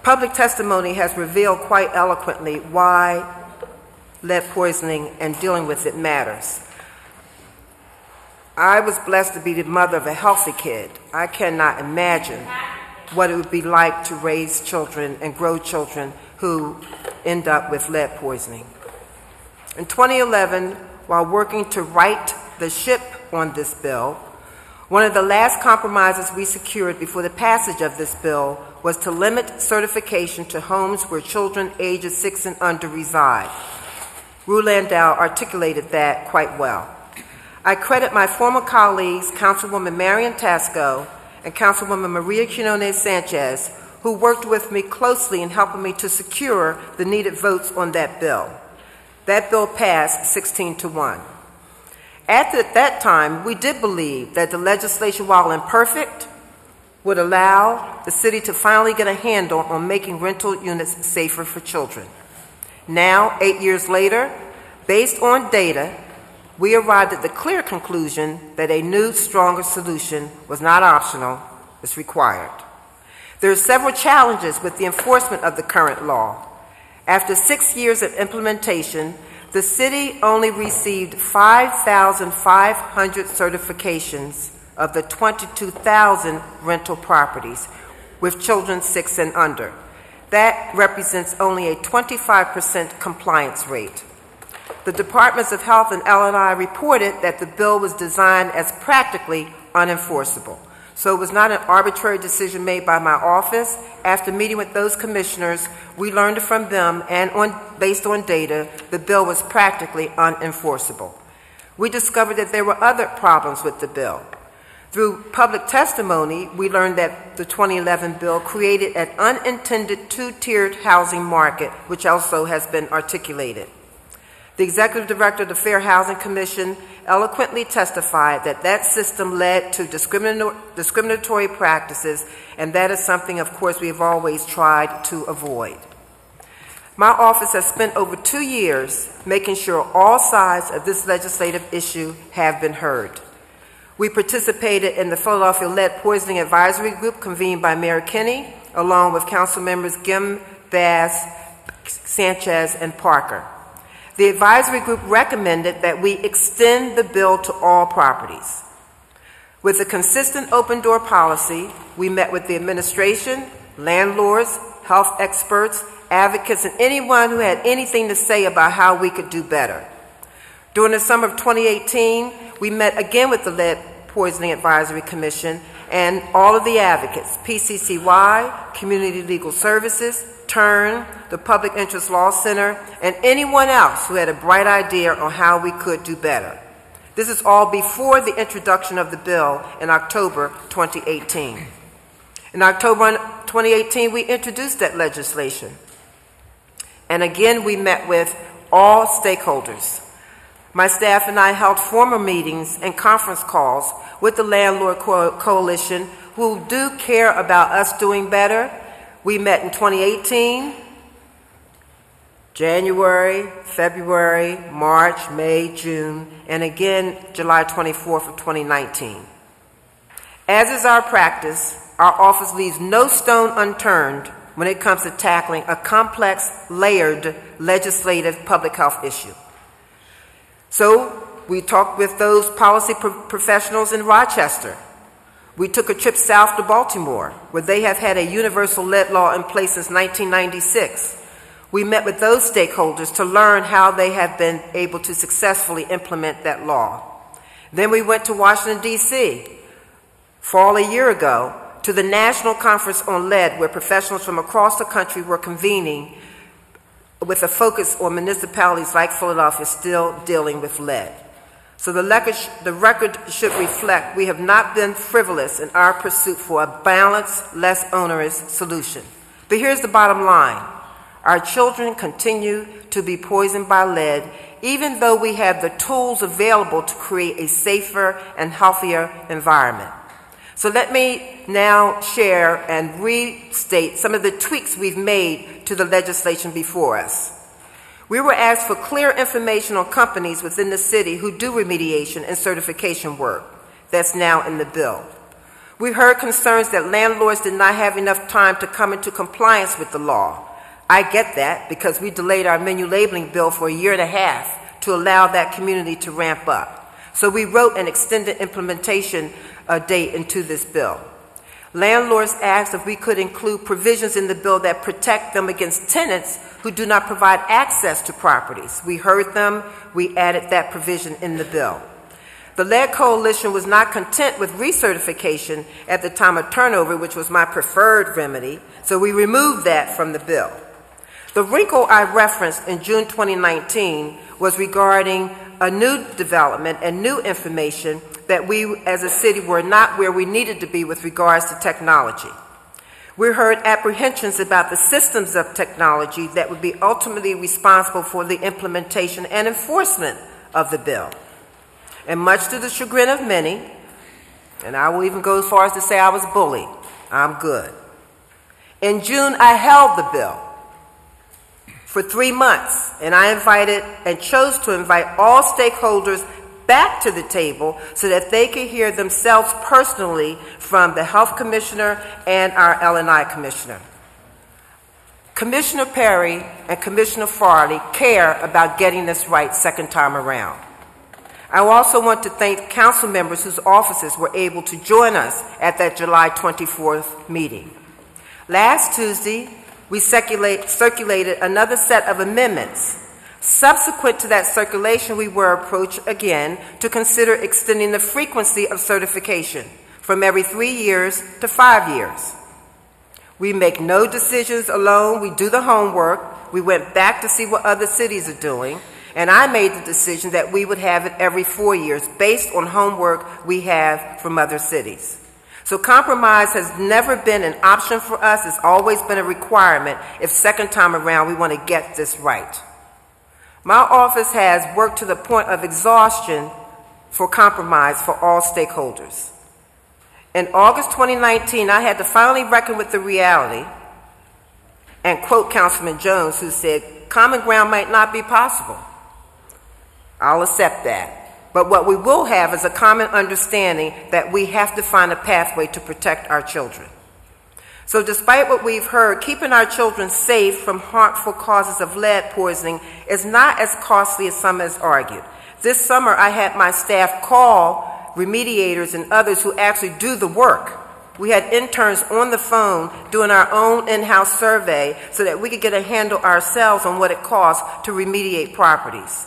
Public testimony has revealed quite eloquently why lead poisoning and dealing with it matters. I was blessed to be the mother of a healthy kid. I cannot imagine what it would be like to raise children and grow children who end up with lead poisoning. In 2011, while working to right the ship on this bill, one of the last compromises we secured before the passage of this bill was to limit certification to homes where children ages 6 and under reside. Rue Landau articulated that quite well. I credit my former colleagues, Councilwoman Marian Tasco and Councilwoman Maria Quinones Sanchez, who worked with me closely in helping me to secure the needed votes on that bill. That bill passed 16-1. At that time, we did believe that the legislation, while imperfect, would allow the city to finally get a handle on making rental units safer for children. Now, 8 years later, based on data, we arrived at the clear conclusion that a new, stronger solution was not optional, it's required. There are several challenges with the enforcement of the current law. After 6 years of implementation, the city only received 5,500 certifications of the 22,000 rental properties with children 6 and under. That represents only a 25% compliance rate. The Departments of Health and L&I reported that the bill was designed as practically unenforceable. So it was not an arbitrary decision made by my office. After meeting with those commissioners, we learned from them, and based on data, the bill was practically unenforceable. We discovered that there were other problems with the bill. Through public testimony, we learned that the 2011 bill created an unintended two-tiered housing market, which also has been articulated. The executive director of the Fair Housing Commission eloquently testified that that system led to discriminatory practices, and that is something, of course, we have always tried to avoid. My office has spent over 2 years making sure all sides of this legislative issue have been heard. We participated in the Philadelphia Lead Poisoning Advisory Group convened by Mayor Kinney, along with council members Gim, Bass, Sanchez, and Parker. The advisory group recommended that we extend the bill to all properties. With a consistent open-door policy, we met with the administration, landlords, health experts, advocates, and anyone who had anything to say about how we could do better. During the summer of 2018, we met again with the Lead Poisoning Advisory Commission and all of the advocates, PCCY, Community Legal Services, TURN, the Public Interest Law Center, and anyone else who had a bright idea on how we could do better. This is all before the introduction of the bill in October 2018. In October 2018, we introduced that legislation. And again, we met with all stakeholders. My staff and I held formal meetings and conference calls with the Landlord Coalition, who do care about us doing better. We met in 2018, January, February, March, May, June, and again July 24th of 2019. As is our practice, our office leaves no stone unturned when it comes to tackling a complex, layered legislative public health issue. So we talked with those policy professionals in Rochester. We took a trip south to Baltimore, where they have had a universal lead law in place since 1996. We met with those stakeholders to learn how they have been able to successfully implement that law. Then we went to Washington, D.C., fall a year ago, to the National Conference on Lead, where professionals from across the country were convening with a focus on municipalities like Philadelphia still dealing with lead. So the record should reflect we have not been frivolous in our pursuit for a balanced, less onerous solution. But here's the bottom line. Our children continue to be poisoned by lead, even though we have the tools available to create a safer and healthier environment. So let me now share and restate some of the tweaks we've made to the legislation before us. We were asked for clear information on companies within the city who do remediation and certification work. That's now in the bill. We heard concerns that landlords did not have enough time to come into compliance with the law. I get that because we delayed our menu labeling bill for a year and a half to allow that community to ramp up. So we wrote an extended implementation date into this bill. Landlords asked if we could include provisions in the bill that protect them against tenants who do not provide access to properties. We heard them. We added that provision in the bill. The Lead Coalition was not content with recertification at the time of turnover, which was my preferred remedy, so we removed that from the bill. The wrinkle I referenced in June 2019 was regarding a new development and new information that we as a city were not where we needed to be with regards to technology. We heard apprehensions about the systems of technology that would be ultimately responsible for the implementation and enforcement of the bill. And much to the chagrin of many, and I will even go as far as to say I was bullied, I'm good. In June, I held the bill for 3 months, and I invited and chose to invite all stakeholders back to the table so that they could hear themselves personally from the Health Commissioner and our L&I Commissioner. Commissioner Perry and Commissioner Farley care about getting this right second time around. I also want to thank council members whose offices were able to join us at that July 24th meeting. Last Tuesday, we circulated another set of amendments. Subsequent to that circulation, we were approached again to consider extending the frequency of certification from every 3 years to 5 years. We make no decisions alone. We do the homework. We went back to see what other cities are doing, and I made the decision that we would have it every 4 years based on homework we have from other cities. So compromise has never been an option for us. It's always been a requirement if second time around we want to get this right. My office has worked to the point of exhaustion for compromise for all stakeholders. In August 2019, I had to finally reckon with the reality and quote Councilman Jones, who said, common ground might not be possible. I'll accept that. But what we will have is a common understanding that we have to find a pathway to protect our children. So despite what we've heard, keeping our children safe from harmful causes of lead poisoning is not as costly as some has argued. This summer, I had my staff call remediators and others who actually do the work. We had interns on the phone doing our own in-house survey so that we could get a handle ourselves on what it costs to remediate properties.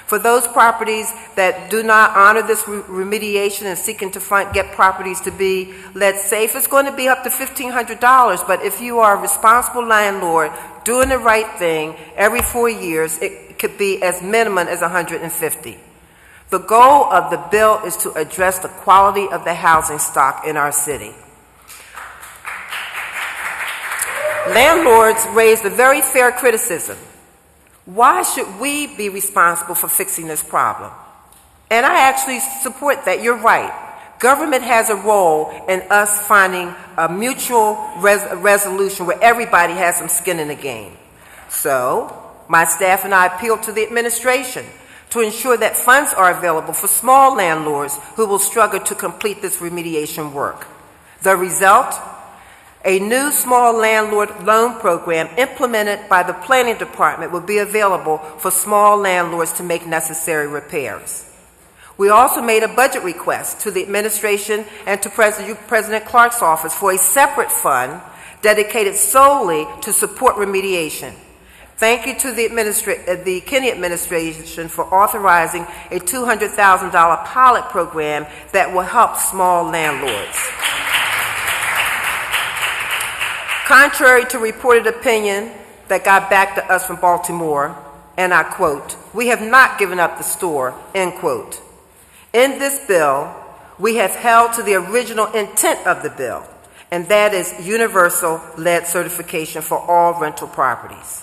For those properties that do not honor this remediation and seeking to get properties to be lead safe, it's going to be up to $1,500. But if you are a responsible landlord doing the right thing every 4 years, it could be as minimum as $150. The goal of the bill is to address the quality of the housing stock in our city. Landlords raised a very fair criticism. Why should we be responsible for fixing this problem? And I actually support that. You're right. Government has a role in us finding a mutual resolution where everybody has some skin in the game. So, my staff and I appeal to the administration to ensure that funds are available for small landlords who will struggle to complete this remediation work. The result? A new small landlord loan program implemented by the planning department will be available for small landlords to make necessary repairs. We also made a budget request to the administration and to President Clark's office for a separate fund dedicated solely to support remediation. Thank you to the Kenney administration for authorizing a $200,000 pilot program that will help small landlords. Contrary to reported opinion that got back to us from Baltimore, and I quote, "We have not given up the store," end quote. In this bill, we have held to the original intent of the bill, and that is universal lead certification for all rental properties.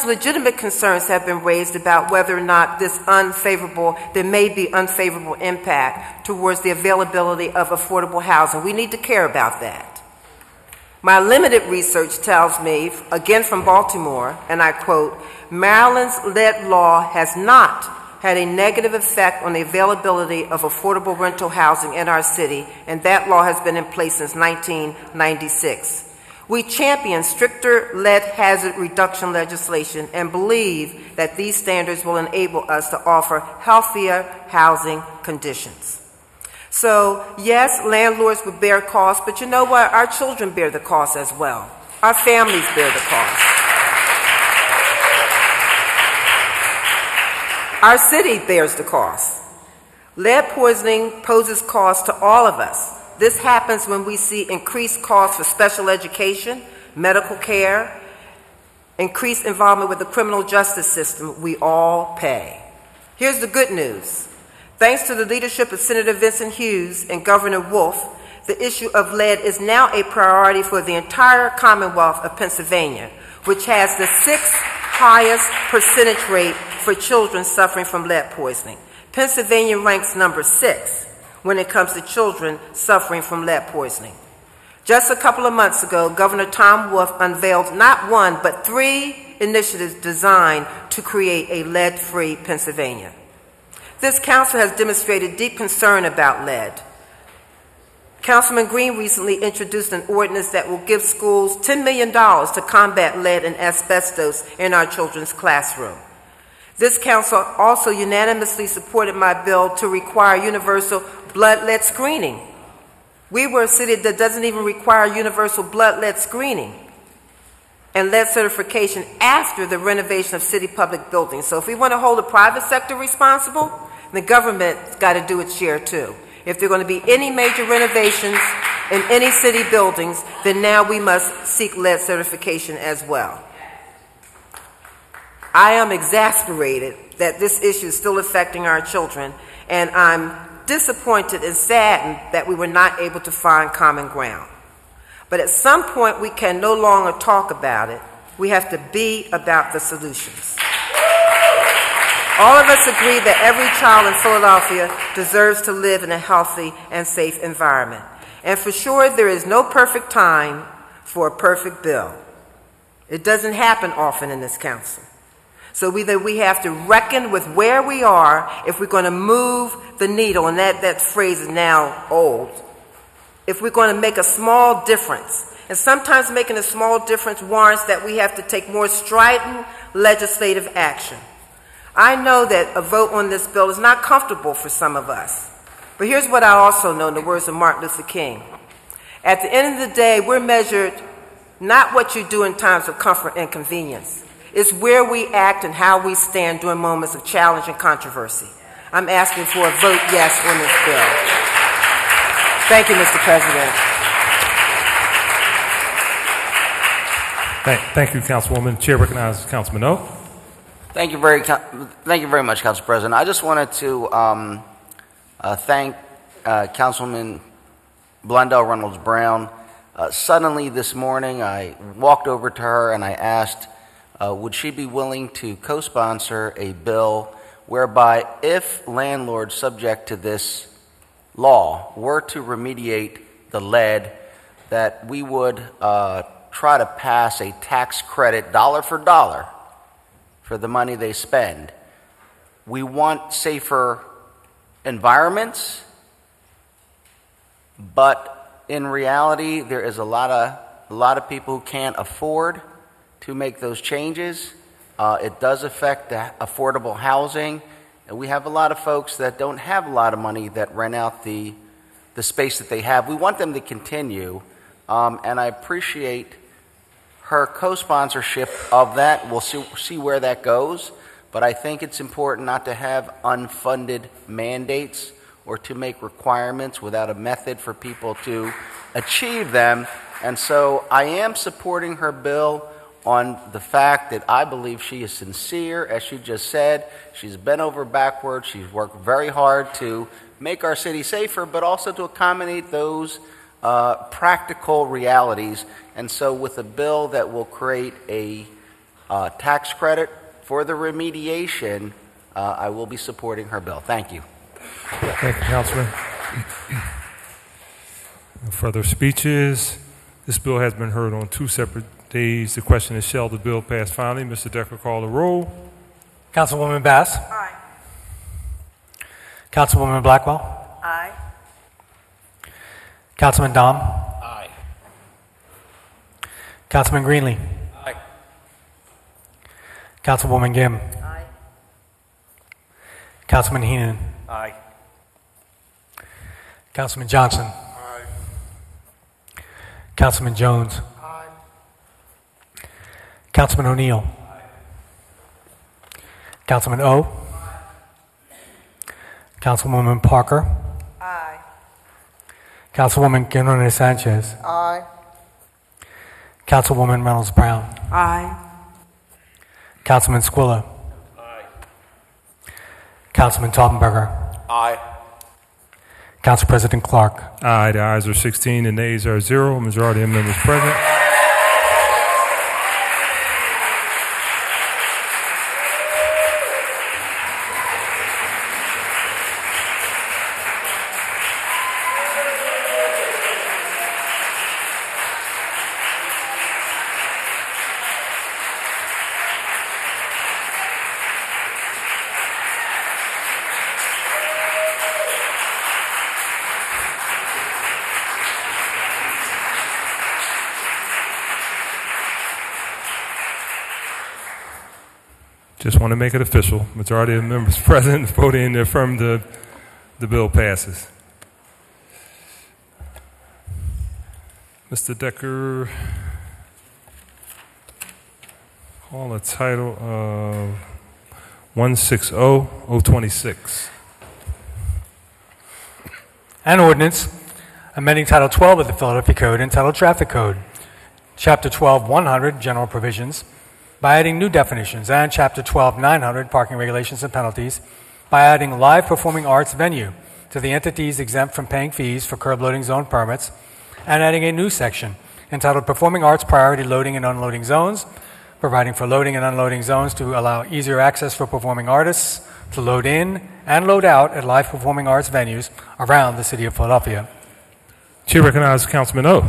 Legitimate concerns have been raised about whether or not there may be unfavorable impact towards the availability of affordable housing. We need to care about that. My limited research tells me, again from Baltimore, and I quote, "Maryland's lead law has not had a negative effect on the availability of affordable rental housing in our city, and that law has been in place since 1996. We champion stricter lead hazard reduction legislation and believe that these standards will enable us to offer healthier housing conditions." So, yes, landlords would bear costs, but you know what? Our children bear the cost as well. Our families bear the cost. Our city bears the cost. Lead poisoning poses costs to all of us. This happens when we see increased costs for special education, medical care, increased involvement with the criminal justice system. We all pay. Here's the good news. Thanks to the leadership of Senator Vincent Hughes and Governor Wolf, the issue of lead is now a priority for the entire Commonwealth of Pennsylvania, which has the 6th highest percentage rate for children suffering from lead poisoning. Pennsylvania ranks number 6 when it comes to children suffering from lead poisoning. Just a couple of months ago, Governor Tom Wolf unveiled not one, but 3 initiatives designed to create a lead-free Pennsylvania. This council has demonstrated deep concern about lead. Councilman Green recently introduced an ordinance that will give schools $10 million to combat lead and asbestos in our children's classroom. This council also unanimously supported my bill to require universal blood lead screening. We were a city that doesn't even require universal blood lead screening and lead certification after the renovation of city public buildings. So if we want to hold the private sector responsible, the government's got to do its share too. If there are going to be any major renovations in any city buildings, then now we must seek lead certification as well. I am exasperated that this issue is still affecting our children, and I'm disappointed and saddened that we were not able to find common ground. But at some point, we can no longer talk about it. We have to be about the solutions. All of us agree that every child in Philadelphia deserves to live in a healthy and safe environment. And for sure, there is no perfect time for a perfect bill. It doesn't happen often in this council. So either we have to reckon with where we are if we're going to move the needle, and that phrase is now old, if we're going to make a small difference. And sometimes making a small difference warrants that we have to take more strident legislative action. I know that a vote on this bill is not comfortable for some of us. But here's what I also know in the words of Martin Luther King. At the end of the day, we're measured not what you do in times of comfort and convenience. It's where we act and how we stand during moments of challenge and controversy. I'm asking for a vote yes on this bill. Thank you, Mr. President. Thank you, Councilwoman. Chair recognizes Councilman O. Thank you very much, Council President. I just wanted to thank Councilwoman Blondell Reynolds Brown. Suddenly this morning, I walked over to her and I asked, would she be willing to co-sponsor a bill whereby if landlords subject to this law were to remediate the lead, that we would try to pass a tax credit dollar for dollar for the money they spend. We want safer environments, but in reality, there is a lot of people who can't afford to make those changes. It does affect the affordable housing, and we have a lot of folks that don't have a lot of money that rent out the space that they have. We want them to continue, and I appreciate her co-sponsorship of that. We'll see where that goes, but I think it's important not to have unfunded mandates or to make requirements without a method for people to achieve them. And so I am supporting her bill on the fact that I believe she is sincere. As she just said, she's bent over backwards. She's worked very hard to make our city safer, but also to accommodate those practical realities. And so with a bill that will create a tax credit for the remediation, I will be supporting her bill. Thank you. Thank you, Councilman. No further speeches. This bill has been heard on 2 separate days. The question is, shall the bill pass finally? Mr. Decker, call the roll. Councilwoman Bass. Aye. Councilwoman Blackwell. Aye. Councilman Domb. Aye. Councilman Greenlee. Aye. Councilwoman Gim. Aye. Councilman Heenan. Aye. Councilman Johnson. Aye. Councilman Jones. Aye. Councilman O'Neill. Councilman O. Councilwoman Parker. Aye. Councilwoman Guinone Sanchez. Aye. Councilwoman Reynolds Brown. Aye. Councilman Squilla. Aye. Councilman Taubenberger. Aye. Council President Clark. Aye. The ayes are 16 and the nays are 0. Majority of members present. Just want to make it official. Majority of members present voting in the affirmative, the bill passes. Mr. Decker, call a title of 160-026. An ordinance amending Title 12 of the Philadelphia Code entitled Traffic Code, Chapter 12-100, General Provisions, by adding new definitions, and Chapter 12-900, Parking Regulations and Penalties, by adding live performing arts venue to the entities exempt from paying fees for curb loading zone permits, and adding a new section entitled Performing Arts Priority Loading and Unloading Zones, providing for loading and unloading zones to allow easier access for performing artists to load in and load out at live performing arts venues around the city of Philadelphia. Chair recognizes Councilman O.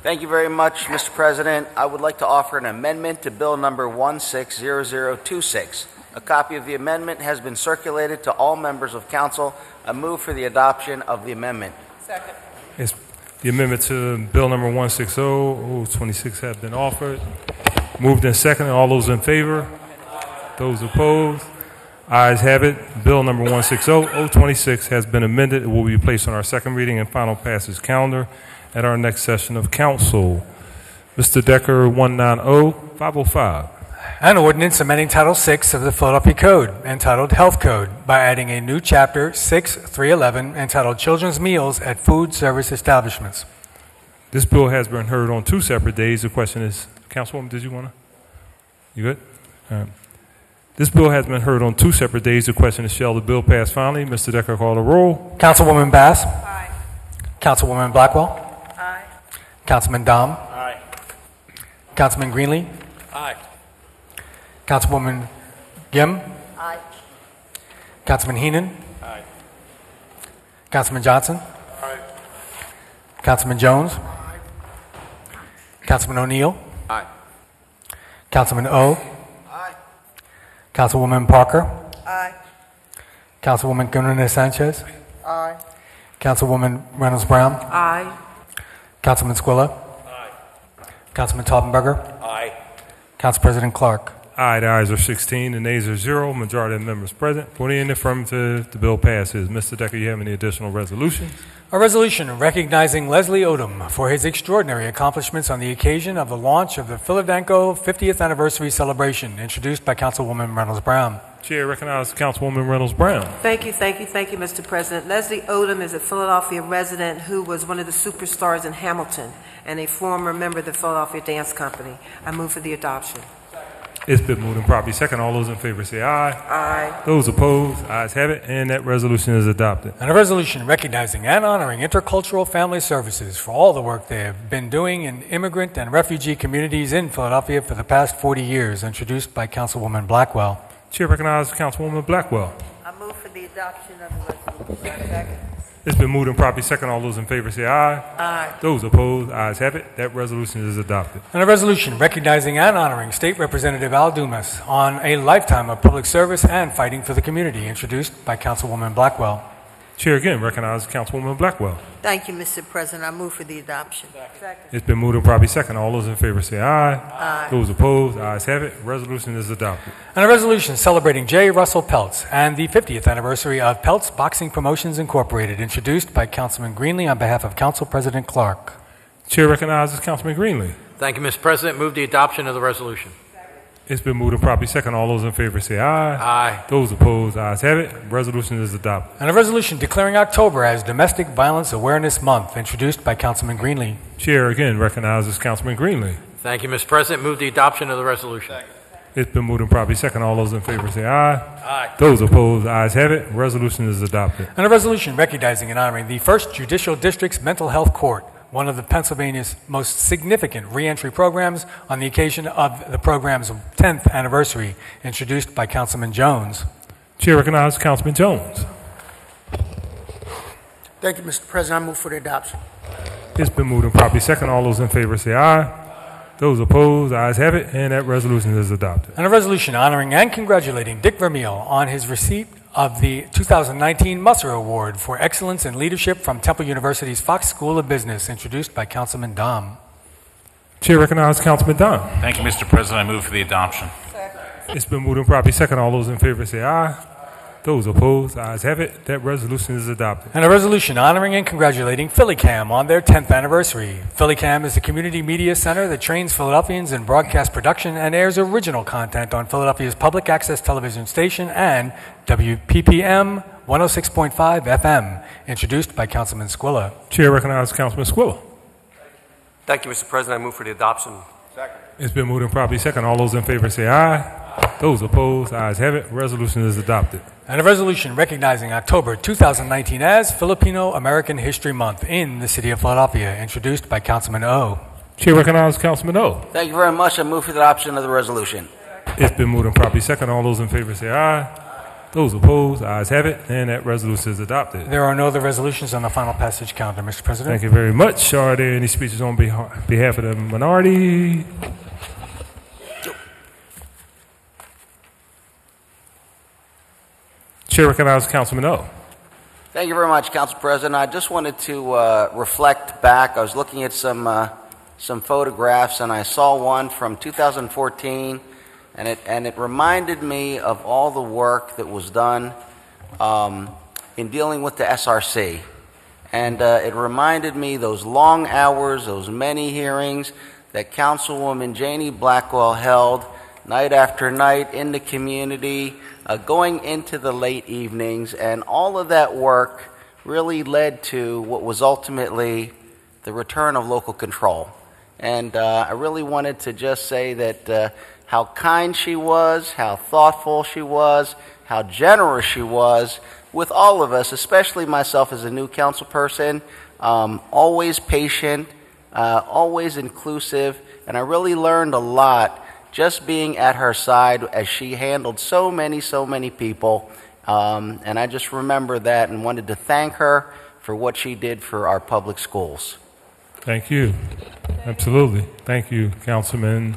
Thank you very much, Mr. President. I would like to offer an amendment to Bill number 160026. A copy of the amendment has been circulated to all members of council. I move for the adoption of the amendment. Second. Yes, the amendment to Bill number 160-026 has been offered. Moved and seconded. All those in favor? Those opposed? Ayes have it. Bill number 160-026 has been amended. It will be placed on our second reading and final passage calendar at our next session of council. Mr. Decker, 190-505. An ordinance amending Title 6 of the Philadelphia Code entitled Health Code by adding a new Chapter 6-311 entitled Children's Meals at Food Service Establishments. This bill has been heard on 2 separate days. The question is, Councilwoman, did you want to? You good? All right. This bill has been heard on 2 separate days. The question is, shall the bill pass finally? Mr. Decker, call the roll. Councilwoman Bass. Aye. Councilwoman Blackwell. Aye. Councilman Domb. Aye. Councilman Greenlee. Aye. Councilwoman Gim. Aye. Councilman Heenan. Aye. Councilman Johnson. Aye. Councilman Jones. Councilman O'Neill. Aye. Councilman O. Aye. Councilwoman Parker. Aye. Councilwoman Guinone Sanchez. Aye. Councilwoman Reynolds Brown. Aye. Councilman Squilla. Aye. Councilman Taubenberger. Aye. Council President Clark. Aye, the ayes are 16, the nays are 0. Majority of members present. Voting in the affirmative, the bill passes. Mr. Decker, you have any additional resolutions? A resolution recognizing Leslie Odom for his extraordinary accomplishments on the occasion of the launch of the Philadelphia 50th anniversary celebration, introduced by Councilwoman Reynolds Brown. Chair recognizes Councilwoman Reynolds Brown. Thank you, Mr. President. Leslie Odom is a Philadelphia resident who was one of the superstars in Hamilton and a former member of the Philadelphia Dance Company. I move for the adoption. It's been moved and properly second. All those in favor say aye. Aye. Those opposed, ayes have it, and that resolution is adopted. And a resolution recognizing and honoring intercultural family services for all the work they have been doing in immigrant and refugee communities in Philadelphia for the past 40 years, introduced by Councilwoman Blackwell. Chair recognizes Councilwoman Blackwell. I move for the adoption of the resolution. Second. It's been moved and properly second. All those in favor say aye. Aye. Those opposed, ayes have it. That resolution is adopted. And a resolution recognizing and honoring State Representative Al Dumas on a lifetime of public service and fighting for the community, introduced by Councilwoman Blackwell. Chair again recognizes Councilwoman Blackwell. Thank you, Mr. President. I move for the adoption. Second. It's been moved and properly second. All those in favor say aye. Aye. Those opposed, ayes have it. Resolution is adopted. And a resolution celebrating J. Russell Peltz and the 50th anniversary of Peltz Boxing Promotions Incorporated, introduced by Councilman Greenlee on behalf of Council President Clark. Chair recognizes Councilman Greenlee. Thank you, Mr. President. Move the adoption of the resolution. It's been moved and properly second. All those in favor say aye. Aye. Those opposed, ayes have it. Resolution is adopted. And a resolution declaring October as Domestic Violence Awareness Month, introduced by Councilman Greenlee. Chair again recognizes Councilman Greenlee. Thank you, Mr. President. Move the adoption of the resolution. It's been moved and properly second. All those in favor say aye. Aye. Those opposed, ayes have it. Resolution is adopted. And a resolution recognizing and honoring the 1st Judicial District's Mental Health Court, one of the Pennsylvania's most significant reentry programs, on the occasion of the program's 10th anniversary, introduced by Councilman Jones. Chair recognizes Councilman Jones. Thank you, Mr. President. I move for the adoption. It's been moved and properly second. All those in favor say aye. Those opposed, ayes have it, and that resolution is adopted. And a resolution honoring and congratulating Dick Vermeil on his receipt of the 2019 Musser Award for Excellence in Leadership from Temple University's Fox School of Business, introduced by Councilman Domb. Chair recognizes Councilman Domb. Thank you, Mr. President. I move for the adoption. It's been moved and properly second. All those in favor say aye. Those opposed, ayes have it. That resolution is adopted. And a resolution honoring and congratulating PhillyCam on their 10th anniversary. PhillyCam is a community media center that trains Philadelphians in broadcast production and airs original content on Philadelphia's public access television station and WPPM 106.5 FM, introduced by Councilman Squilla. Chair recognizes Councilman Squilla. Thank you, Mr. President. I move for the adoption. Second. It's been moved and properly second. All those in favor say aye. Those opposed, ayes have it. Resolution is adopted. And a resolution recognizing October 2019 as Filipino American History Month in the city of Philadelphia, introduced by Councilman O. Chair recognizes Councilman O. Thank you very much. I move for the adoption of the resolution. It's been moved and properly second. All those in favor say aye. Those opposed, ayes have it, and that resolution is adopted. There are no other resolutions on the final passage calendar, Mr. President. Thank you very much. Are there any speeches on behalf of the minority? Chair recognizes Councilman O. Thank you very much, Council President. I just wanted to reflect back. I was looking at some photographs, and I saw one from 2014, and it reminded me of all the work that was done in dealing with the SRC. And it reminded me those long hours, those many hearings that Councilwoman Janie Blackwell held night after night in the community, going into the late evenings, and all of that work really led to what was ultimately the return of local control. And I really wanted to just say that how kind she was, how thoughtful she was, how generous she was with all of us, especially myself as a new council person, always patient, always inclusive, and I really learned a lot just being at her side as she handled so many people. And I just remember that and wanted to thank her for what she did for our public schools. Thank you. Absolutely. Thank you, Councilman.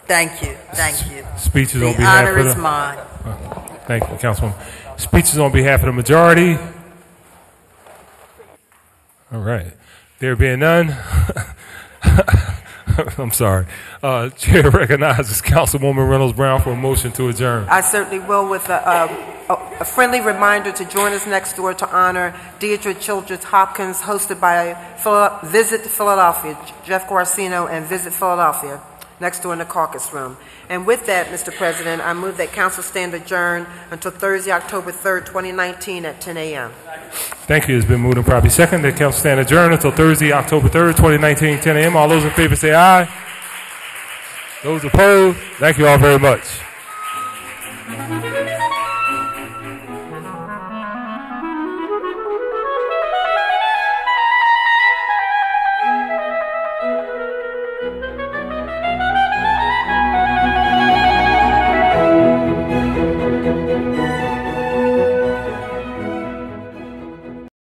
Thank you. Thank you. Speeches the on behalf honor of is the... mine. Thank you, Councilman. Speeches on behalf of the majority. All right. There being none, I'm sorry. Chair recognizes Councilwoman Reynolds Brown for a motion to adjourn. I certainly will, with a friendly reminder to join us next door to honor Deirdre Childress Hopkins, hosted by Visit Philadelphia, Jeff Guarcino and Visit Philadelphia, next door in the caucus room. And with that, Mr. President, I move that council stand adjourned until Thursday, October 3rd, 2019 at 10 a.m. Thank you. It's been moved and probably second that council stand adjourned until Thursday, October 3rd, 2019, 10 a.m. All those in favor say aye. Those opposed, thank you all very much.